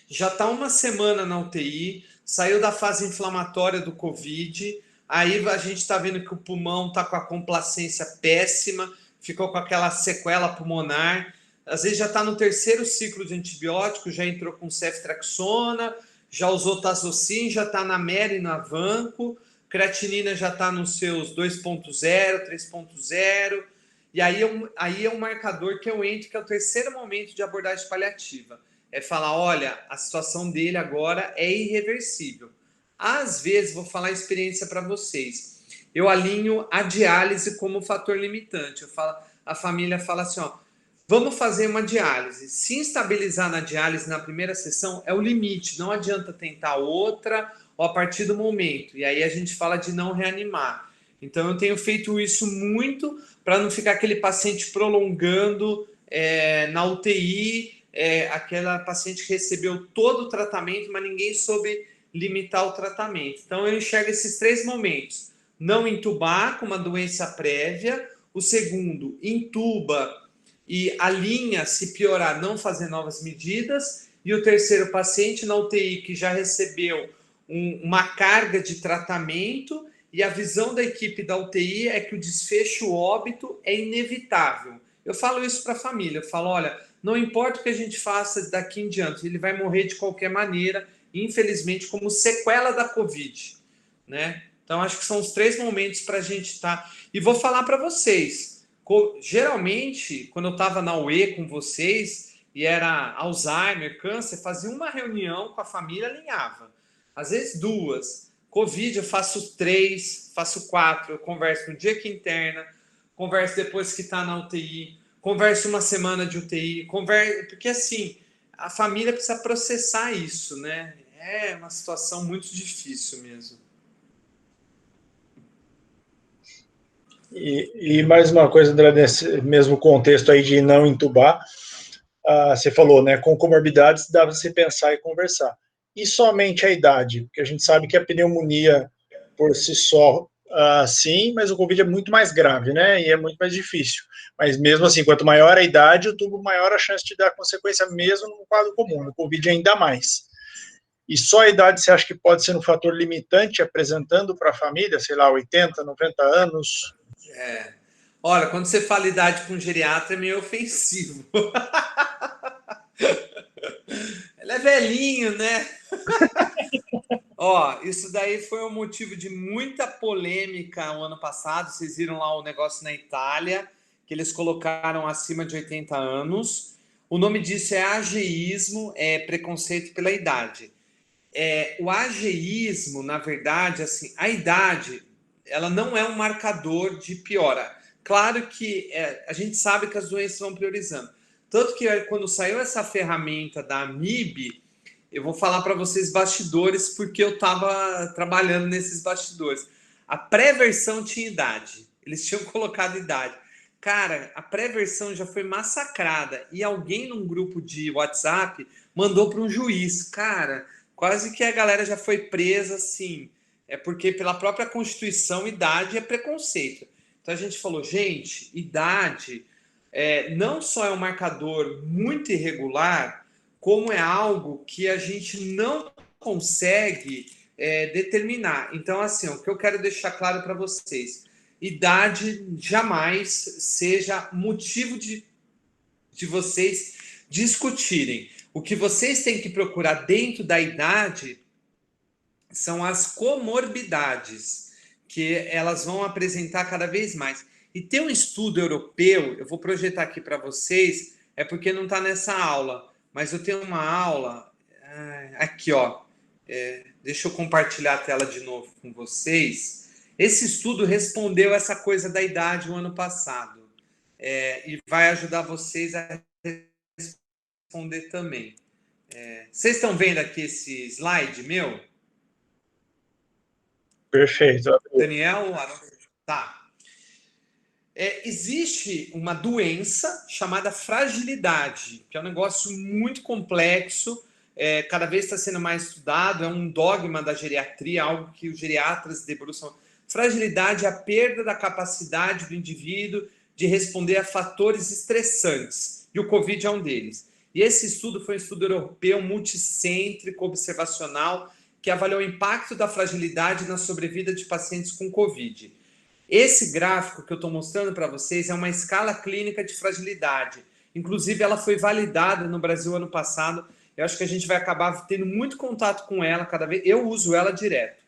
já está uma semana na UTI, saiu da fase inflamatória do Covid, aí a gente está vendo que o pulmão está com a complacência péssima, ficou com aquela sequela pulmonar, às vezes já está no terceiro ciclo de antibiótico, já entrou com ceftriaxona, já usou tazocin, já está na Mera e na Vanco, creatinina já está nos seus 2.0, 3.0, e aí é um marcador que eu entro, que é o terceiro momento de abordagem paliativa. É falar, olha, a situação dele agora é irreversível. Às vezes, vou falar a experiência para vocês, eu alinho a diálise como fator limitante. Eu falo, a família fala assim, ó, vamos fazer uma diálise. Se estabilizar na diálise na primeira sessão é o limite, não adianta tentar outra ou a partir do momento. E aí a gente fala de não reanimar. Então eu tenho feito isso muito para não ficar aquele paciente prolongando na UTI, aquela paciente que recebeu todo o tratamento, mas ninguém soube limitar o tratamento. Então eu enxergo esses três momentos. Não entubar com uma doença prévia. O segundo, entuba e alinha, se piorar, não fazer novas medidas. E o terceiro, paciente na UTI que já recebeu uma carga de tratamento e a visão da equipe da UTI é que o desfecho óbito é inevitável. Eu falo isso para a família, eu falo, olha, não importa o que a gente faça daqui em diante, ele vai morrer de qualquer maneira, infelizmente, como sequela da Covid, né? Então, acho que são os três momentos para a gente estar... E vou falar para vocês, geralmente, quando eu estava na UE com vocês, e era Alzheimer, câncer, fazia uma reunião com a família, alinhava. Às vezes duas. Covid eu faço 3, faço 4, eu converso no dia que interna, converso depois que está na UTI, converso uma semana de UTI, porque assim, a família precisa processar isso, né? É uma situação muito difícil mesmo. E mais uma coisa, André, nesse mesmo contexto aí de não entubar, você falou, né, com comorbidades dá para se pensar e conversar. E somente a idade, porque a gente sabe que a pneumonia por si só, sim, mas o Covid é muito mais grave, né, e é muito mais difícil. Mas mesmo assim, quanto maior a idade, o tubo maior a chance de dar consequência mesmo no quadro comum, no Covid ainda mais. E só a idade você acha que pode ser um fator limitante apresentando para a família, sei lá, 80, 90 anos? Olha, quando você fala idade para um geriatra é meio ofensivo. Ele é velhinho, né? Ó, isso daí foi um motivo de muita polêmica o ano passado. Vocês viram lá o negócio na Itália, que eles colocaram acima de 80 anos. O nome disso é ageísmo, é preconceito pela idade. O ageísmo, na verdade, assim, a idade, ela não é um marcador de piora. Claro que a gente sabe que as doenças vão priorizando. Tanto que quando saiu essa ferramenta da AMIB, eu vou falar para vocês bastidores, porque eu estava trabalhando nesses bastidores. A pré-versão tinha idade. Eles tinham colocado idade. Cara, a pré-versão já foi massacrada. E alguém num grupo de WhatsApp mandou para um juiz. Cara, quase que a galera já foi presa, assim. É porque pela própria Constituição, idade é preconceito. Então a gente falou, gente, idade não só é um marcador muito irregular, como é algo que a gente não consegue determinar. Então, assim, o que eu quero deixar claro para vocês: idade jamais seja motivo de vocês discutirem. O que vocês têm que procurar dentro da idade são as comorbidades, que elas vão apresentar cada vez mais. E tem um estudo europeu, eu vou projetar aqui para vocês, é porque não está nessa aula, mas eu tenho uma aula, aqui ó, deixa eu compartilhar a tela de novo com vocês. Esse estudo respondeu essa coisa da idade o ano passado, e vai ajudar vocês a responder também. Vocês estão vendo aqui esse slide meu? Perfeito. Daniel, tá. Existe uma doença chamada fragilidade, que é um negócio muito complexo, cada vez está sendo mais estudado, é um dogma da geriatria, algo que os geriatras debruçam. Fragilidade é a perda da capacidade do indivíduo de responder a fatores estressantes, e o Covid é um deles. E esse estudo foi um estudo europeu, multicêntrico, observacional, que avaliou o impacto da fragilidade na sobrevida de pacientes com Covid. Esse gráfico que eu estou mostrando para vocês é uma escala clínica de fragilidade. Inclusive, ela foi validada no Brasil ano passado. Eu acho que a gente vai acabar tendo muito contato com ela cada vez. Eu uso ela direto.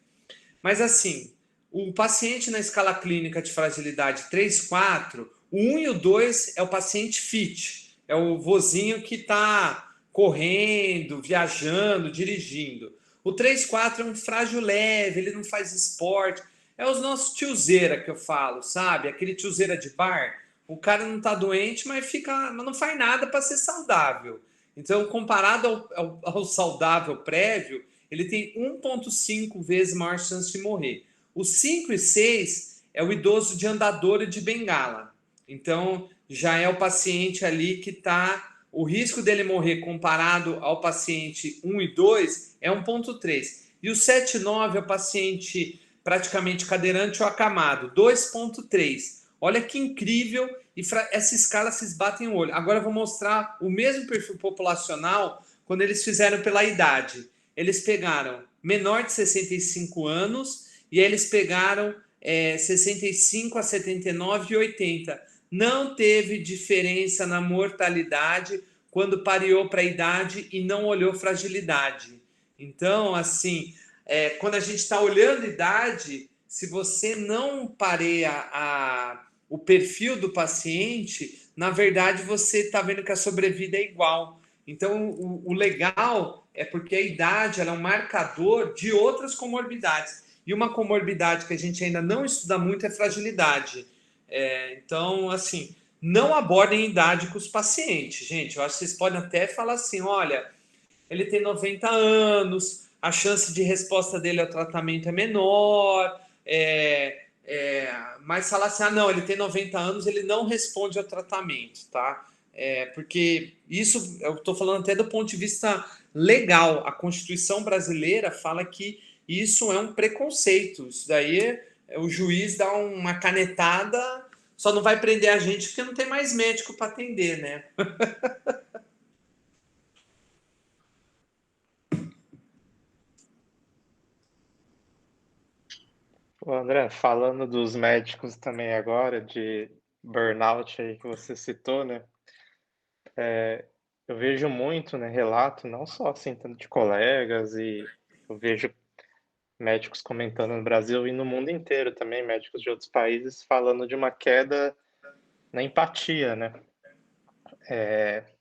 Mas assim, o paciente na escala clínica de fragilidade 3, 4, o 1 e o 2 é o paciente fit. É o vozinho que está correndo, viajando, dirigindo. O 3, 4 é um frágil leve, ele não faz esporte. É os nossos tiozeira que eu falo, sabe? Aquele tiozeira de bar. O cara não tá doente, mas não faz nada para ser saudável. Então, comparado ao saudável prévio, ele tem 1,5 vezes maior chance de morrer. O 5 e 6 é o idoso de andador e de bengala. Então, já é o paciente ali que está... O risco dele morrer comparado ao paciente 1 e 2 é 1,3. E o 7 e 9 é o paciente praticamente cadeirante ou acamado, 2,3. Olha que incrível, e essa escala se batem o olho. Agora eu vou mostrar o mesmo perfil populacional quando eles fizeram pela idade. Eles pegaram menor de 65 anos e eles pegaram 65 a 79 e 80. Não teve diferença na mortalidade quando pareou para a idade e não olhou fragilidade. Então, assim, quando a gente está olhando idade, se você não pareia o perfil do paciente, na verdade você está vendo que a sobrevida é igual. Então, o legal é porque a idade ela é um marcador de outras comorbidades. E uma comorbidade que a gente ainda não estuda muito é fragilidade. Então, assim, não abordem idade com os pacientes, gente. Eu acho que vocês podem até falar assim, olha, ele tem 90 anos, a chance de resposta dele ao tratamento é menor, mas falar assim, não, ele tem 90 anos, ele não responde ao tratamento, tá? Porque isso, eu estou falando até do ponto de vista legal, a Constituição brasileira fala que isso é um preconceito, isso daí o juiz dá uma canetada, só não vai prender a gente porque não tem mais médico para atender, né? Ô, André, falando dos médicos também agora, de burnout aí que você citou, né? Eu vejo muito, né, relato, não só assim, tanto de colegas, e eu vejo médicos comentando no Brasil e no mundo inteiro também, médicos de outros países, falando de uma queda na empatia, né?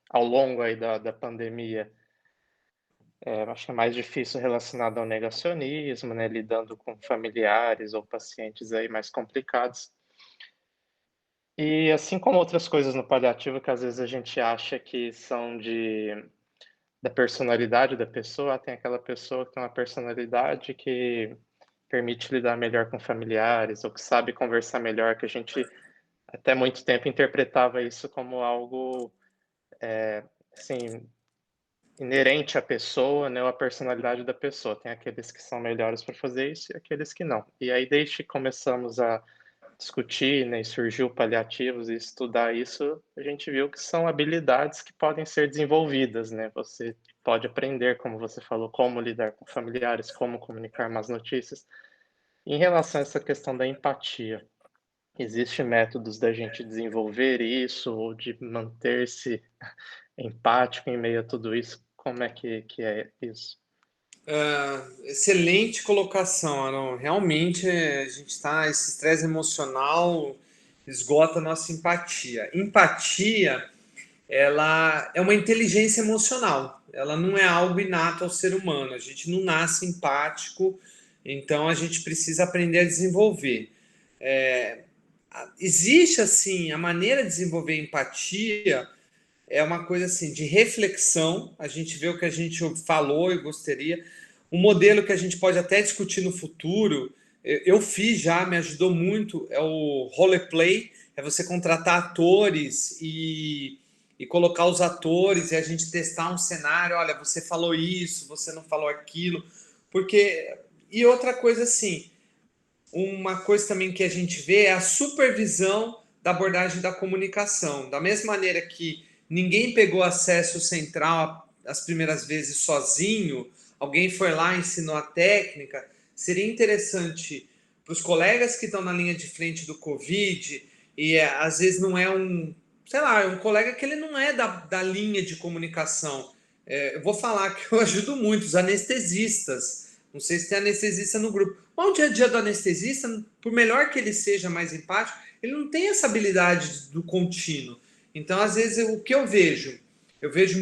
Ao longo aí da pandemia. Acho que é mais difícil relacionado ao negacionismo, né? Lidando com familiares ou pacientes aí mais complicados. E assim como outras coisas no paliativo que às vezes a gente acha que são da personalidade da pessoa, tem aquela pessoa que tem uma personalidade que permite lidar melhor com familiares ou que sabe conversar melhor, que a gente até muito tempo interpretava isso como algo assim inerente à pessoa, né, ou à personalidade da pessoa. Tem aqueles que são melhores para fazer isso e aqueles que não. E aí desde que começamos a discutir, né, e surgiu paliativos e estudar isso, a gente viu que são habilidades que podem ser desenvolvidas, né? Você pode aprender, como você falou, como lidar com familiares, como comunicar más notícias. Em relação a essa questão da empatia, existem métodos da gente desenvolver isso ou de manter-se empático em meio a tudo isso? Como é que é isso? Excelente colocação, Aaron. Realmente a gente está, esse estresse emocional esgota a nossa empatia. Empatia, ela é uma inteligência emocional. Ela não é algo inato ao ser humano. A gente não nasce empático, então a gente precisa aprender a desenvolver. Existe assim a maneira de desenvolver empatia é uma coisa assim de reflexão. A gente vê o que a gente falou e gostaria. Um modelo que a gente pode até discutir no futuro, eu fiz já, me ajudou muito, é o roleplay, é você contratar atores e colocar os atores e a gente testar um cenário, olha, você falou isso, você não falou aquilo, porque... E outra coisa assim, uma coisa também que a gente vê é a supervisão da abordagem da comunicação. Da mesma maneira que ninguém pegou acesso central as primeiras vezes sozinho, alguém foi lá e ensinou a técnica, seria interessante para os colegas que estão na linha de frente do Covid, e às vezes não é um, sei lá, é um colega que ele não é da linha de comunicação. Eu vou falar que eu ajudo muito os anestesistas. Não sei se tem anestesista no grupo. Mas o dia a dia do anestesista, por melhor que ele seja mais empático, ele não tem essa habilidade do contínuo. Então, às vezes, o que eu vejo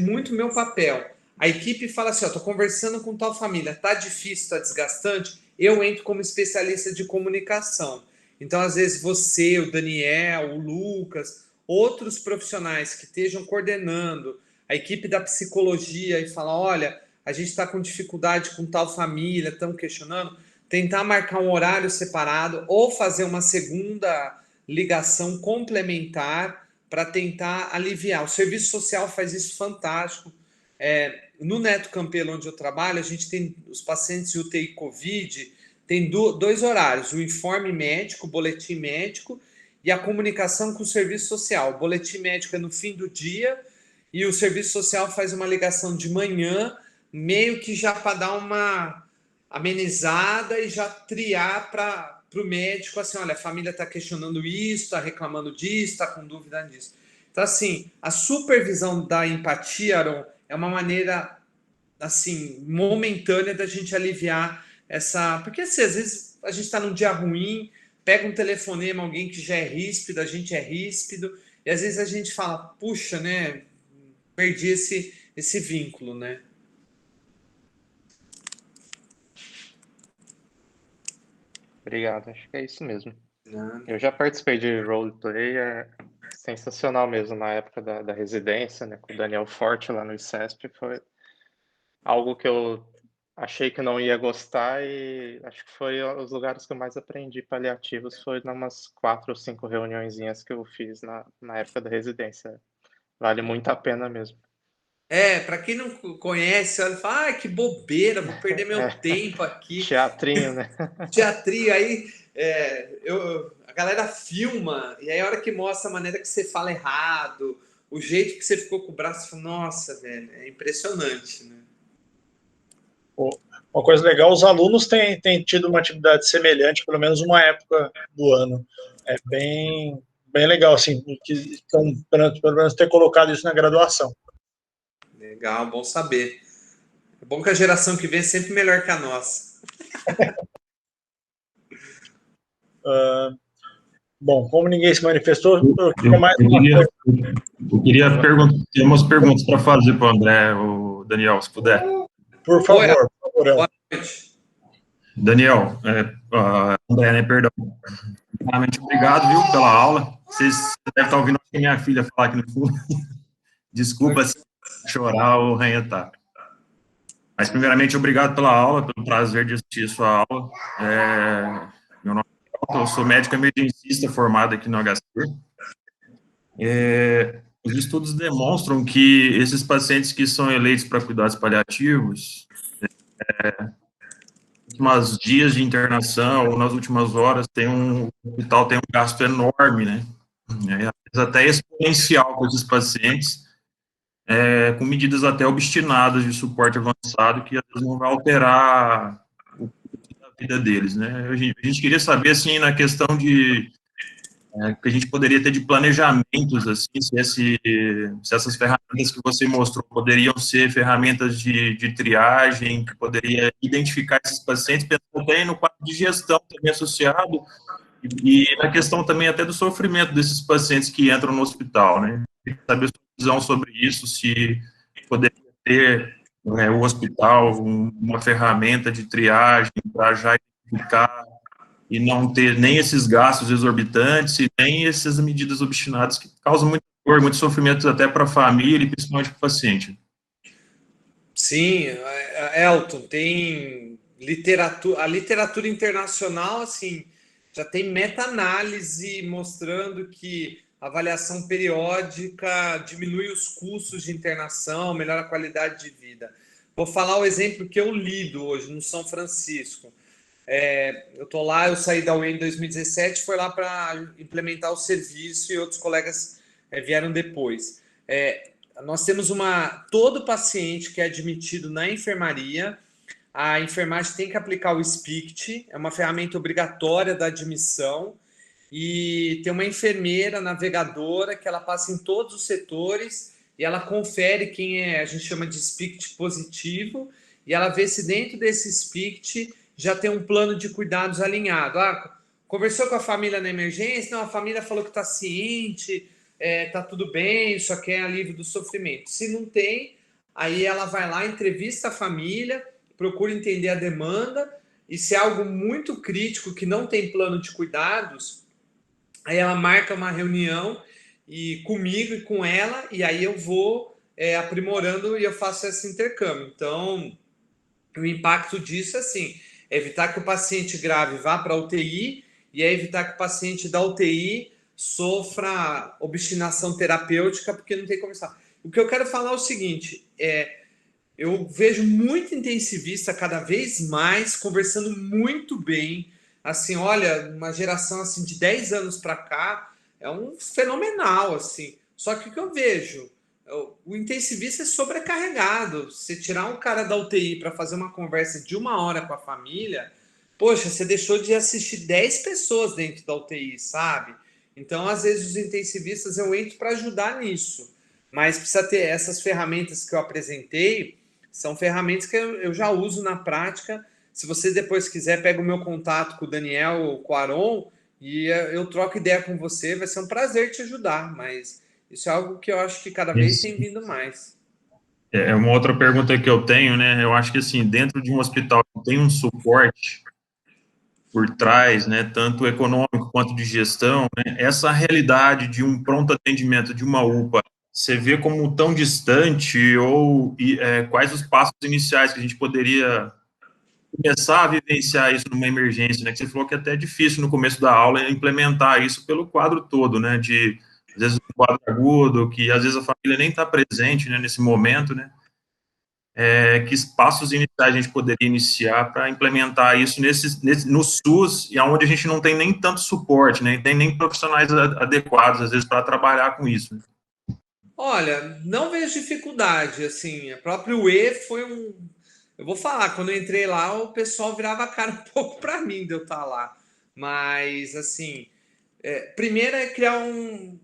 muito meu papel. A equipe fala assim, ó, tô conversando com tal família, tá difícil, tá desgastante, eu entro como especialista de comunicação. Então, às vezes, você, o Daniel, o Lucas, outros profissionais que estejam coordenando, a equipe da psicologia e fala, olha, a gente está com dificuldade com tal família, estão questionando, tentar marcar um horário separado ou fazer uma segunda ligação complementar para tentar aliviar. O serviço social faz isso fantástico. No Neto Campelo, onde eu trabalho, a gente tem os pacientes de UTI Covid, tem dois horários, o informe médico, o boletim médico e a comunicação com o serviço social. O boletim médico é no fim do dia e o serviço social faz uma ligação de manhã, meio que já para dar uma amenizada e já triar para o médico, assim, olha, a família está questionando isso, está reclamando disso, está com dúvida disso. Então, assim, a supervisão da empatia, Aaron, é uma maneira, assim, momentânea da gente aliviar essa... Porque, assim, às vezes a gente está num dia ruim, pega um telefonema, alguém que já é ríspido, a gente é ríspido, e às vezes a gente fala, puxa, né, perdi esse vínculo, né? Obrigado, acho que é isso mesmo. Eu já participei de roleplay, é sensacional mesmo, na época da residência, né, com o Daniel Forte lá no ICESP, foi algo que eu achei que não ia gostar e acho que foi os lugares que eu mais aprendi paliativos, foi numas 4 ou 5 reuniõezinhas que eu fiz na época da residência. Vale muito a pena mesmo. Para quem não conhece, olha, fala, que bobeira, vou perder meu É, tempo aqui. teatrinho, né? Teatrinho, aí a galera filma, e aí a hora que mostra a maneira que você fala errado, o jeito que você ficou com o braço, você fala, nossa, velho, é impressionante, né? Uma coisa legal, os alunos têm tido uma atividade semelhante, pelo menos uma época do ano. É bem legal, assim, que estão, pelo menos, ter colocado isso na graduação. Legal, bom saber. É bom que a geração que vem é sempre melhor que a nossa. Bom, como ninguém se manifestou, eu queria perguntar, tem umas perguntas para fazer para o André, o Daniel, se puder. Por favor. Boa noite. Daniel, André, né, perdão. Realmente obrigado, viu, pela aula. Vocês devem estar ouvindo a minha filha falar aqui no fundo. Desculpa se chorar ou ranhetar. Mas, primeiramente, obrigado pela aula, pelo prazer de assistir a sua aula. Meu nome é Elton, eu sou médico emergencista formado aqui no HC. Os estudos demonstram que esses pacientes que são eleitos para cuidados paliativos, nos últimos dias de internação ou nas últimas horas, o hospital tem um gasto enorme, né? Às vezes até exponencial com esses pacientes, com medidas até obstinadas de suporte avançado, que às vezes não vai alterar o curso da vida deles, né? A gente queria saber, assim, na questão de que a gente poderia ter de planejamentos, assim, se essas ferramentas que você mostrou poderiam ser ferramentas de triagem, que poderia identificar esses pacientes, pensando também no quadro de gestão também associado, e na questão também até do sofrimento desses pacientes que entram no hospital, né? Queria saber a sua visão sobre isso, se poderia ter o hospital uma ferramenta de triagem para já identificar e não ter nem esses gastos exorbitantes e nem essas medidas obstinadas que causam muito dor, muito sofrimento até para a família e principalmente para o paciente. Sim, Elton, tem literatura, a literatura internacional, assim, já tem meta-análise mostrando que a avaliação periódica diminui os custos de internação, melhora a qualidade de vida. Vou falar o exemplo que eu lido hoje no São Francisco. Eu tô lá, eu saí da UE em 2017, foi lá para implementar o serviço e outros colegas vieram depois. Nós temos todo paciente que é admitido na enfermaria, a enfermagem tem que aplicar o SPICT, é uma ferramenta obrigatória da admissão, e tem uma enfermeira navegadora que ela passa em todos os setores e ela confere quem a gente chama de SPICT positivo, e ela vê se dentro desse SPICT já tem um plano de cuidados alinhado. Conversou com a família na emergência? Não, a família falou que está ciente, está tudo bem, só quer alívio do sofrimento. Se não tem, aí ela vai lá, entrevista a família, procura entender a demanda, e se é algo muito crítico que não tem plano de cuidados, aí ela marca uma reunião comigo e com ela, e aí eu vou aprimorando e eu faço esse intercâmbio. Então, o impacto disso é assim, evitar que o paciente grave vá para a UTI e evitar que o paciente da UTI sofra obstinação terapêutica porque não tem como estar. O que eu quero falar é o seguinte, eu vejo muito intensivista cada vez mais conversando muito bem, assim, olha, uma geração assim de 10 anos para cá é um fenomenal, assim. Só que o que eu vejo, o intensivista é sobrecarregado. Se tirar um cara da UTI para fazer uma conversa de 1 hora com a família, poxa, você deixou de assistir 10 pessoas dentro da UTI, sabe? Então, às vezes, os intensivistas eu entro para ajudar nisso. Mas precisa ter essas ferramentas que eu apresentei, são ferramentas que eu já uso na prática. Se você depois quiser, pega o meu contato com o Daniel ou com o Aron e eu troco ideia com você, vai ser um prazer te ajudar, mas isso é algo que eu acho que cada vez tem vindo mais. Uma outra pergunta que eu tenho, né, eu acho que assim, dentro de um hospital tem um suporte por trás, né, tanto econômico quanto de gestão, né, essa realidade de um pronto atendimento de uma UPA, você vê como tão distante ou quais os passos iniciais que a gente poderia começar a vivenciar isso numa emergência, né, que você falou que é até difícil no começo da aula implementar isso pelo quadro todo, né, de, às vezes, um quadro agudo, que às vezes a família nem está presente, né, nesse momento, né, que passos iniciais a gente poderia iniciar para implementar isso no SUS, e onde a gente não tem nem tanto suporte, né, tem nem profissionais adequados, às vezes, para trabalhar com isso. Olha, não vejo dificuldade, assim, a própria UE foi Eu vou falar, quando eu entrei lá, o pessoal virava a cara um pouco para mim de eu estar lá. Mas, assim, primeiro é criar um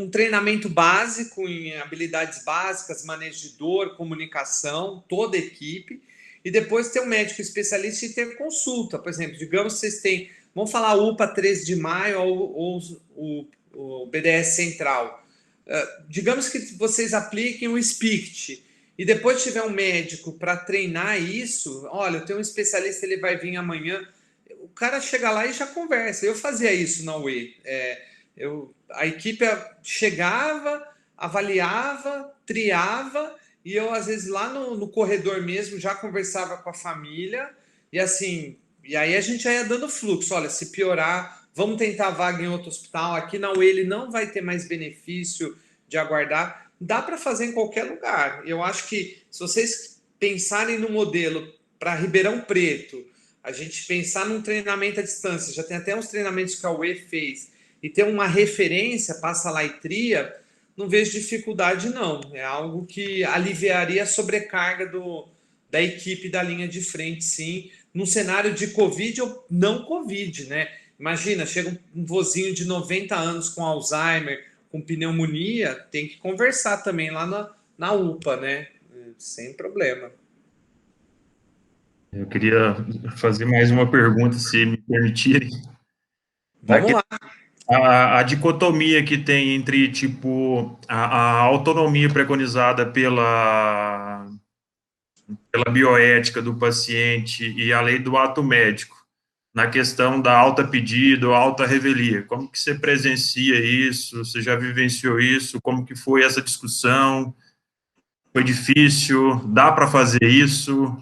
treinamento básico em habilidades básicas, manejo de dor, comunicação, toda a equipe, e depois ter um médico especialista e ter consulta. Por exemplo, digamos que vocês têm, vamos falar UPA 13 de maio ou o BDS Central. Digamos que vocês apliquem o SPICT e depois tiver um médico para treinar isso, olha, eu tenho um especialista, ele vai vir amanhã, o cara chega lá e já conversa. Eu fazia isso na UE. A equipe chegava, avaliava, triava, e eu, às vezes, lá no corredor mesmo, já conversava com a família, e assim, e aí a gente já ia dando fluxo. Olha, se piorar, vamos tentar vaga em outro hospital. Aqui na UE ele não vai ter mais benefício de aguardar. Dá para fazer em qualquer lugar. Eu acho que se vocês pensarem no modelo para Ribeirão Preto, a gente pensar num treinamento à distância, já tem até uns treinamentos que a UE fez, e ter uma referência, passa lá e tria, não vejo dificuldade, não. É algo que aliviaria a sobrecarga da equipe da linha de frente, sim, num cenário de Covid ou não Covid, né? Imagina, chega um vozinho de 90 anos com Alzheimer, com pneumonia, tem que conversar também lá na UPA, né? Sem problema. Eu queria fazer mais uma pergunta, se me permitirem. Vamos lá. A dicotomia que tem entre, tipo, a autonomia preconizada pela bioética do paciente e a lei do ato médico, na questão da alta pedido, alta revelia. Como que você presencia isso? Você já vivenciou isso? Como que foi essa discussão? Foi difícil? Dá para fazer isso?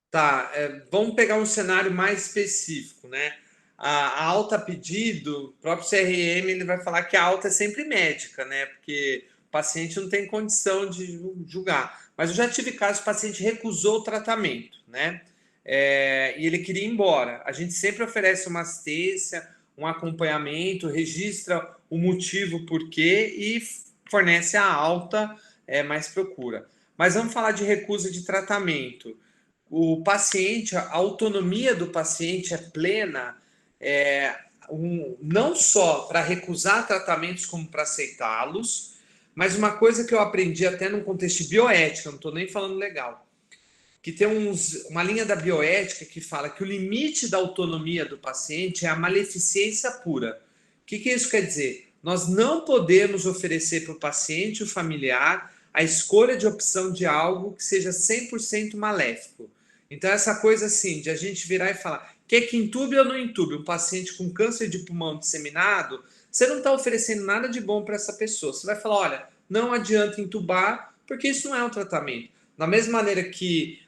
Tá, vamos pegar um cenário mais específico, né? A alta pedido, o próprio CRM ele vai falar que a alta é sempre médica, né? Porque o paciente não tem condição de julgar. Mas eu já tive casos que o paciente recusou o tratamento, né? E ele queria ir embora. A gente sempre oferece uma assistência, um acompanhamento, registra o motivo por quê e fornece a alta mais procura. Mas vamos falar de recusa de tratamento. O paciente, a autonomia do paciente é plena, não só para recusar tratamentos como para aceitá-los, mas uma coisa que eu aprendi até num contexto de bioética, não estou nem falando legal, que tem uma linha da bioética que fala que o limite da autonomia do paciente é a maleficência pura. O que isso quer dizer? Nós não podemos oferecer para o paciente, o familiar, a escolha de opção de algo que seja 100% maléfico. Então, essa coisa assim, de a gente virar e falar, quer que entube ou não entube um paciente com câncer de pulmão disseminado, você não está oferecendo nada de bom para essa pessoa. Você vai falar, olha, não adianta entubar, porque isso não é um tratamento. Da mesma maneira que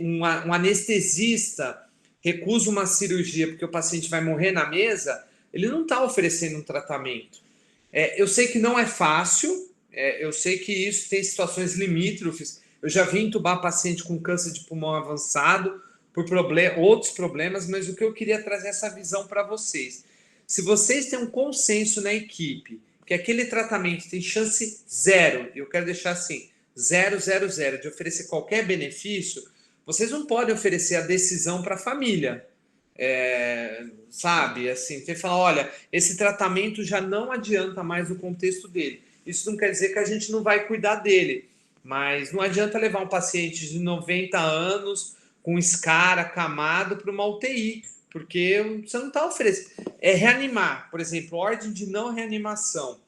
um anestesista recusa uma cirurgia porque o paciente vai morrer na mesa, ele não está oferecendo um tratamento. Eu sei que não é fácil, eu sei que isso tem situações limítrofes. Eu já vi entubar paciente com câncer de pulmão avançado por outros problemas, mas o que eu queria trazer essa visão para vocês. Se vocês têm um consenso na equipe que aquele tratamento tem chance zero, eu quero deixar assim, 000, de oferecer qualquer benefício, vocês não podem oferecer a decisão para a família. Sabe, assim, você fala, olha, esse tratamento já não adianta mais no contexto dele. Isso não quer dizer que a gente não vai cuidar dele, mas não adianta levar um paciente de 90 anos com SCAR acamado para uma UTI, porque você não está oferecendo. Reanimar, por exemplo, ordem de não reanimação.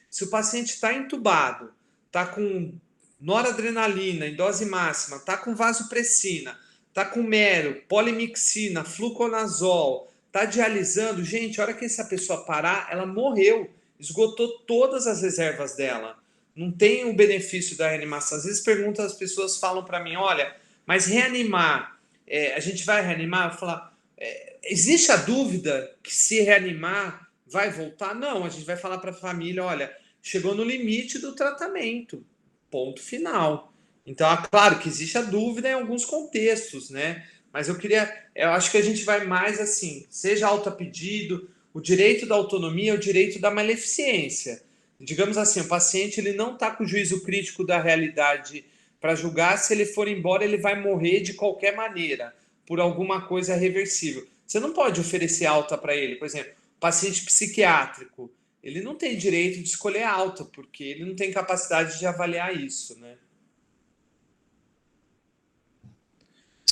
Se o paciente está entubado, está com noradrenalina em dose máxima, está com vasopressina, está com mero, polimixina, fluconazol, está dialisando, gente, a hora que essa pessoa parar, ela morreu, esgotou todas as reservas dela. Não tem o benefício da reanimação. Às vezes as pessoas falam para mim, olha, mas reanimar, a gente vai reanimar? Eu falo, existe a dúvida que se reanimar vai voltar? Não, a gente vai falar para a família, olha, chegou no limite do tratamento, ponto final. Então, claro que existe a dúvida em alguns contextos, né? Mas eu acho que a gente vai mais assim, seja alto a pedido, o direito da autonomia, o direito da maleficência. Digamos assim, o paciente ele não está com o juízo crítico da realidade para julgar se ele for embora, ele vai morrer de qualquer maneira, por alguma coisa reversível. Você não pode oferecer alta para ele. Por exemplo, paciente psiquiátrico, ele não tem direito de escolher alta, porque ele não tem capacidade de avaliar isso, né?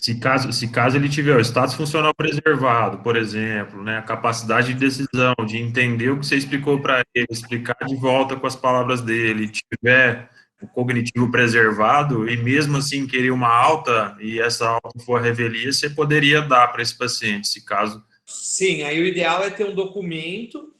Se caso ele tiver o status funcional preservado, por exemplo, né, a capacidade de decisão, de entender o que você explicou para ele, explicar de volta com as palavras dele, tiver o cognitivo preservado, e mesmo assim querer uma alta, e essa alta for a revelia, você poderia dar para esse paciente, se caso... Sim, aí o ideal é ter um documento.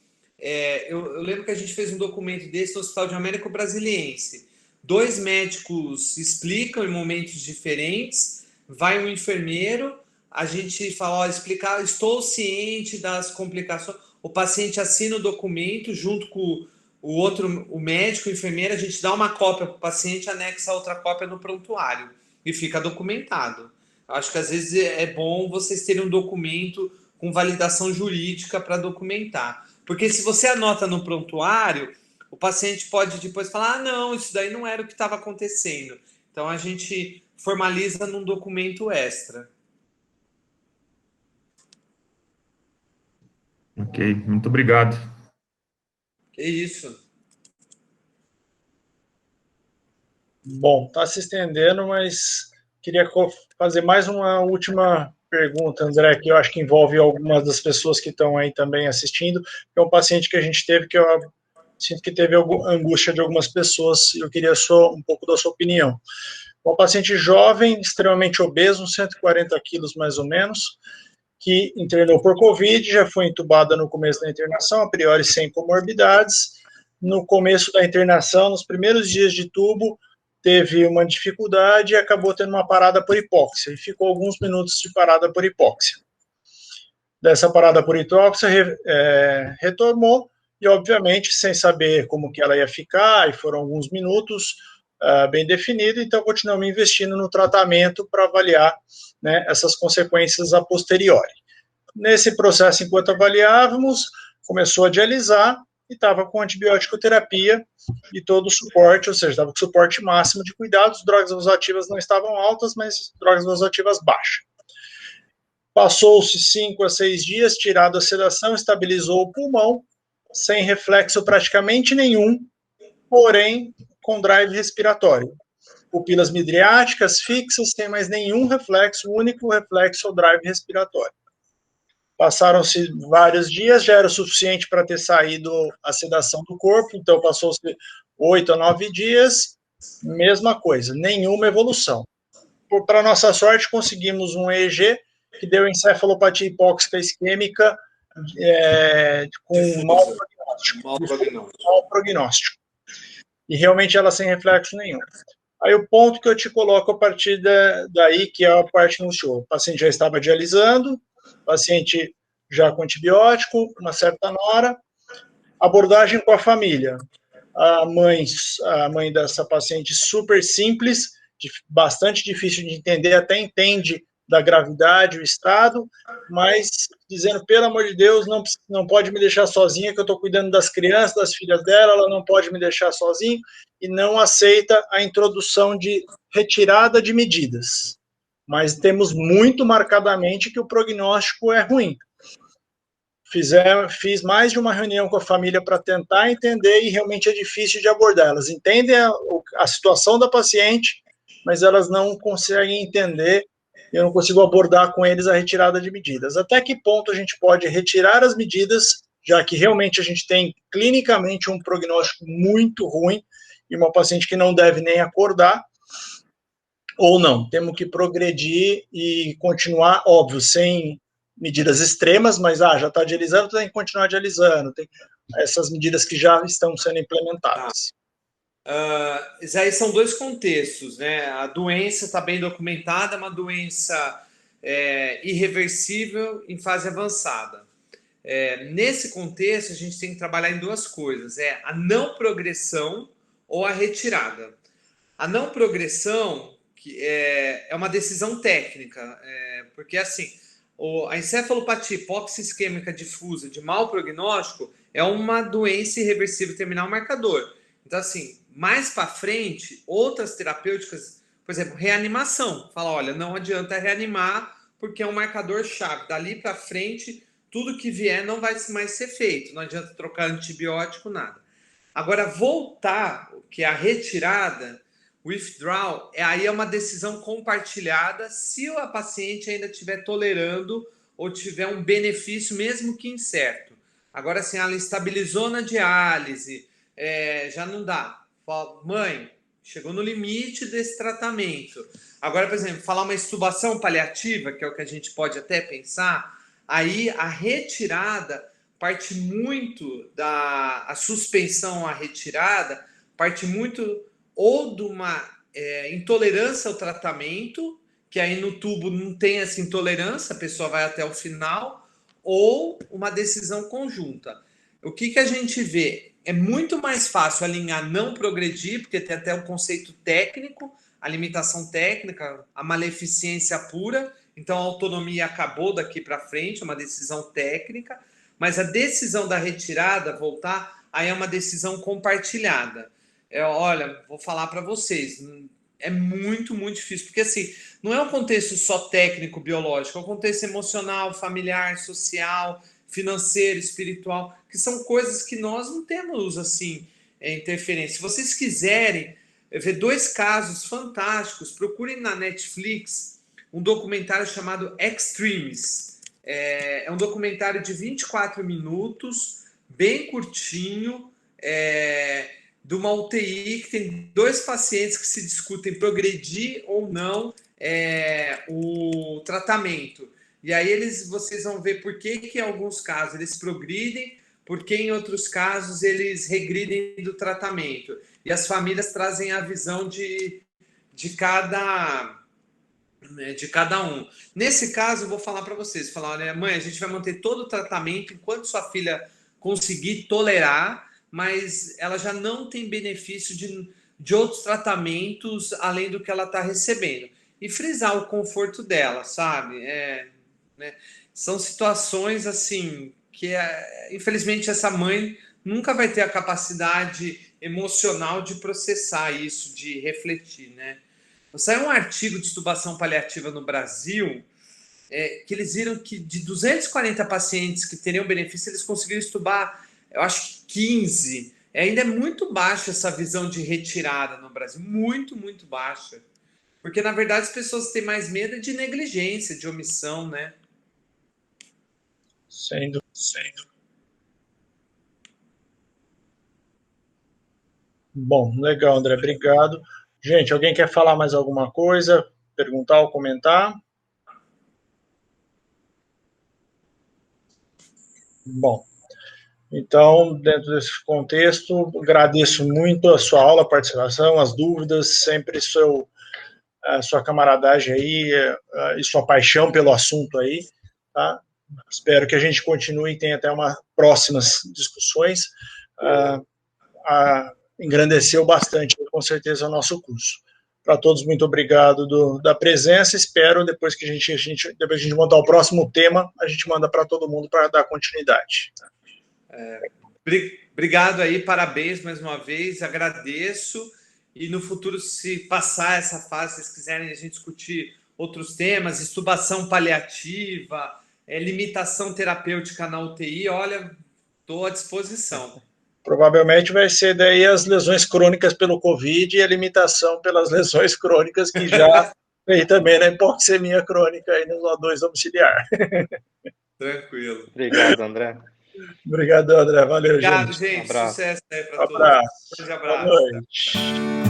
Eu lembro que a gente fez um documento desse no Hospital de Américo Brasiliense. 2 médicos explicam em momentos diferentes, vai um enfermeiro, a gente fala, ó, explicar, estou ciente das complicações, o paciente assina o documento junto com o outro, o médico, o enfermeiro, a gente dá uma cópia para o paciente, anexa outra cópia no prontuário e fica documentado. Acho que às vezes é bom vocês terem um documento com validação jurídica para documentar. Porque se você anota no prontuário, o paciente pode depois falar, ah, não, isso daí não era o que estava acontecendo. Então, a gente formaliza num documento extra. Ok, muito obrigado. É isso. Bom, está se estendendo, mas queria fazer mais uma última pergunta, André, que eu acho que envolve algumas das pessoas que estão aí também assistindo, que é um paciente que a gente teve, que eu sinto que teve angústia de algumas pessoas, eu queria só um pouco da sua opinião. Um paciente jovem, extremamente obeso, uns 140 quilos mais ou menos, que internou por Covid, já foi entubada no começo da internação, a priori sem comorbidades. No começo da internação, nos primeiros dias de tubo, teve uma dificuldade e acabou tendo uma parada por hipóxia, e ficou alguns minutos de parada por hipóxia. Dessa parada por hipóxia, retomou, e obviamente, sem saber como que ela ia ficar, e foram alguns minutos, bem definido, então continuamos investindo no tratamento para avaliar, né, essas consequências a posteriori. Nesse processo, enquanto avaliávamos, começou a dialisar e estava com antibiótico terapia e todo o suporte, ou seja, estava com suporte máximo de cuidados, drogas vasoativas não estavam altas, mas drogas vasoativas baixas. Passou-se 5 a 6 dias, tirado a sedação, estabilizou o pulmão, sem reflexo praticamente nenhum, porém com drive respiratório. Pupilas midriáticas fixas, sem mais nenhum reflexo, o único reflexo é o drive respiratório. Passaram-se vários dias, já era o suficiente para ter saído a sedação do corpo, então passou-se 8 a 9 dias, mesma coisa, nenhuma evolução. Para nossa sorte, conseguimos um EEG que deu encefalopatia hipóxica isquêmica com mau prognóstico. E realmente ela sem reflexo nenhum. Aí o ponto que eu te coloco a partir daí, que é a parte no show. O paciente já estava dialisando, paciente já com antibiótico, uma certa nora, abordagem com a família. A mãe dessa paciente super simples, bastante difícil de entender, até entende da gravidade, o estado, mas dizendo, pelo amor de Deus, não pode me deixar sozinha, que eu estou cuidando das crianças, das filhas dela, ela não pode me deixar sozinho, e não aceita a introdução de retirada de medidas. Mas temos muito marcadamente que o prognóstico é ruim. Fiz mais de uma reunião com a família para tentar entender, e realmente é difícil de abordar. Elas entendem a situação da paciente, mas elas não conseguem entender, eu não consigo abordar com eles a retirada de medidas. Até que ponto a gente pode retirar as medidas, já que realmente a gente tem clinicamente um prognóstico muito ruim, e uma paciente que não deve nem acordar, ou não, temos que progredir e continuar, óbvio, sem medidas extremas, mas já está dialisando, tem que continuar dialisando, tem essas medidas que já estão sendo implementadas. Aí são 2 contextos, né? A doença está bem documentada, é uma doença irreversível em fase avançada. Nesse contexto, a gente tem que trabalhar em 2 coisas, a não progressão ou a retirada. A não progressão é uma decisão técnica, porque assim, a encefalopatia hipóxica isquêmica difusa de mau prognóstico é uma doença irreversível terminal marcador. Então, assim, mais para frente, outras terapêuticas por exemplo, reanimação. Fala, olha, não adianta reanimar porque é um marcador-chave. Dali para frente, tudo que vier não vai mais ser feito. Não adianta trocar antibiótico, nada. Agora, voltar, que é a retirada, withdrawal, aí é uma decisão compartilhada se a paciente ainda estiver tolerando ou tiver um benefício, mesmo que incerto. Agora, assim, ela estabilizou na diálise, já não dá. Fala, mãe, chegou no limite desse tratamento. Agora, por exemplo, falar uma extubação paliativa, que é o que a gente pode até pensar, aí a retirada parte muito a suspensão, a retirada, parte muito ou de uma intolerância ao tratamento, que aí no tubo não tem essa intolerância, a pessoa vai até o final, ou uma decisão conjunta. O que a gente vê? É muito mais fácil alinhar não progredir, porque tem até um conceito técnico, a limitação técnica, a maleficência pura, então a autonomia acabou daqui para frente, é uma decisão técnica, mas a decisão da retirada, voltar, aí é uma decisão compartilhada. Olha, vou falar para vocês, é muito, muito difícil, porque assim, não é um contexto só técnico, biológico, é um contexto emocional, familiar, social, financeiro, espiritual, que são coisas que nós não temos, assim, interferência. Se vocês quiserem ver 2 casos fantásticos, procurem na Netflix um documentário chamado Extremes. É um documentário de 24 minutos, bem curtinho, de uma UTI que tem 2 pacientes que se discutem progredir ou não o tratamento. E aí vocês vão ver por que em alguns casos eles progridem, por que em outros casos eles regridem do tratamento. E as famílias trazem a visão de cada um. Nesse caso, eu vou falar para vocês, falar, olha, mãe, a gente vai manter todo o tratamento enquanto sua filha conseguir tolerar, mas ela já não tem benefício de outros tratamentos além do que ela está recebendo. E frisar o conforto dela, sabe? São situações assim que, infelizmente, essa mãe nunca vai ter a capacidade emocional de processar isso, de refletir, né? Saiu um artigo de extubação paliativa no Brasil, que eles viram que de 240 pacientes que teriam benefício, eles conseguiram extubar, eu acho que 15. Ainda é muito baixa essa visão de retirada no Brasil, muito, muito baixa. Porque, na verdade, as pessoas têm mais medo de negligência, de omissão, né? Sendo. Bom, legal, André, obrigado. Gente, alguém quer falar mais alguma coisa? Perguntar ou comentar? Bom, então, dentro desse contexto, agradeço muito a sua aula, a participação, as dúvidas, sempre a sua camaradagem aí e sua paixão pelo assunto aí, tá? Espero que a gente continue e tenha até próximas discussões. Engrandeceu bastante, com certeza, o nosso curso. Para todos, muito obrigado da presença. Espero, depois que depois a gente montar o próximo tema, a gente manda para todo mundo para dar continuidade. Obrigado aí, parabéns mais uma vez, agradeço. E no futuro, se passar essa fase, se vocês quiserem a gente discutir outros temas, extubação paliativa, limitação terapêutica na UTI, olha, estou à disposição. Provavelmente vai ser daí as lesões crônicas pelo Covid e a limitação pelas lesões crônicas que já veio também na hipoxemia crônica e no O2 domiciliar. Tranquilo. Obrigado, André. Obrigado, André. Valeu, obrigado, gente. Sucesso aí para todos. Um grande abraço. Boa noite.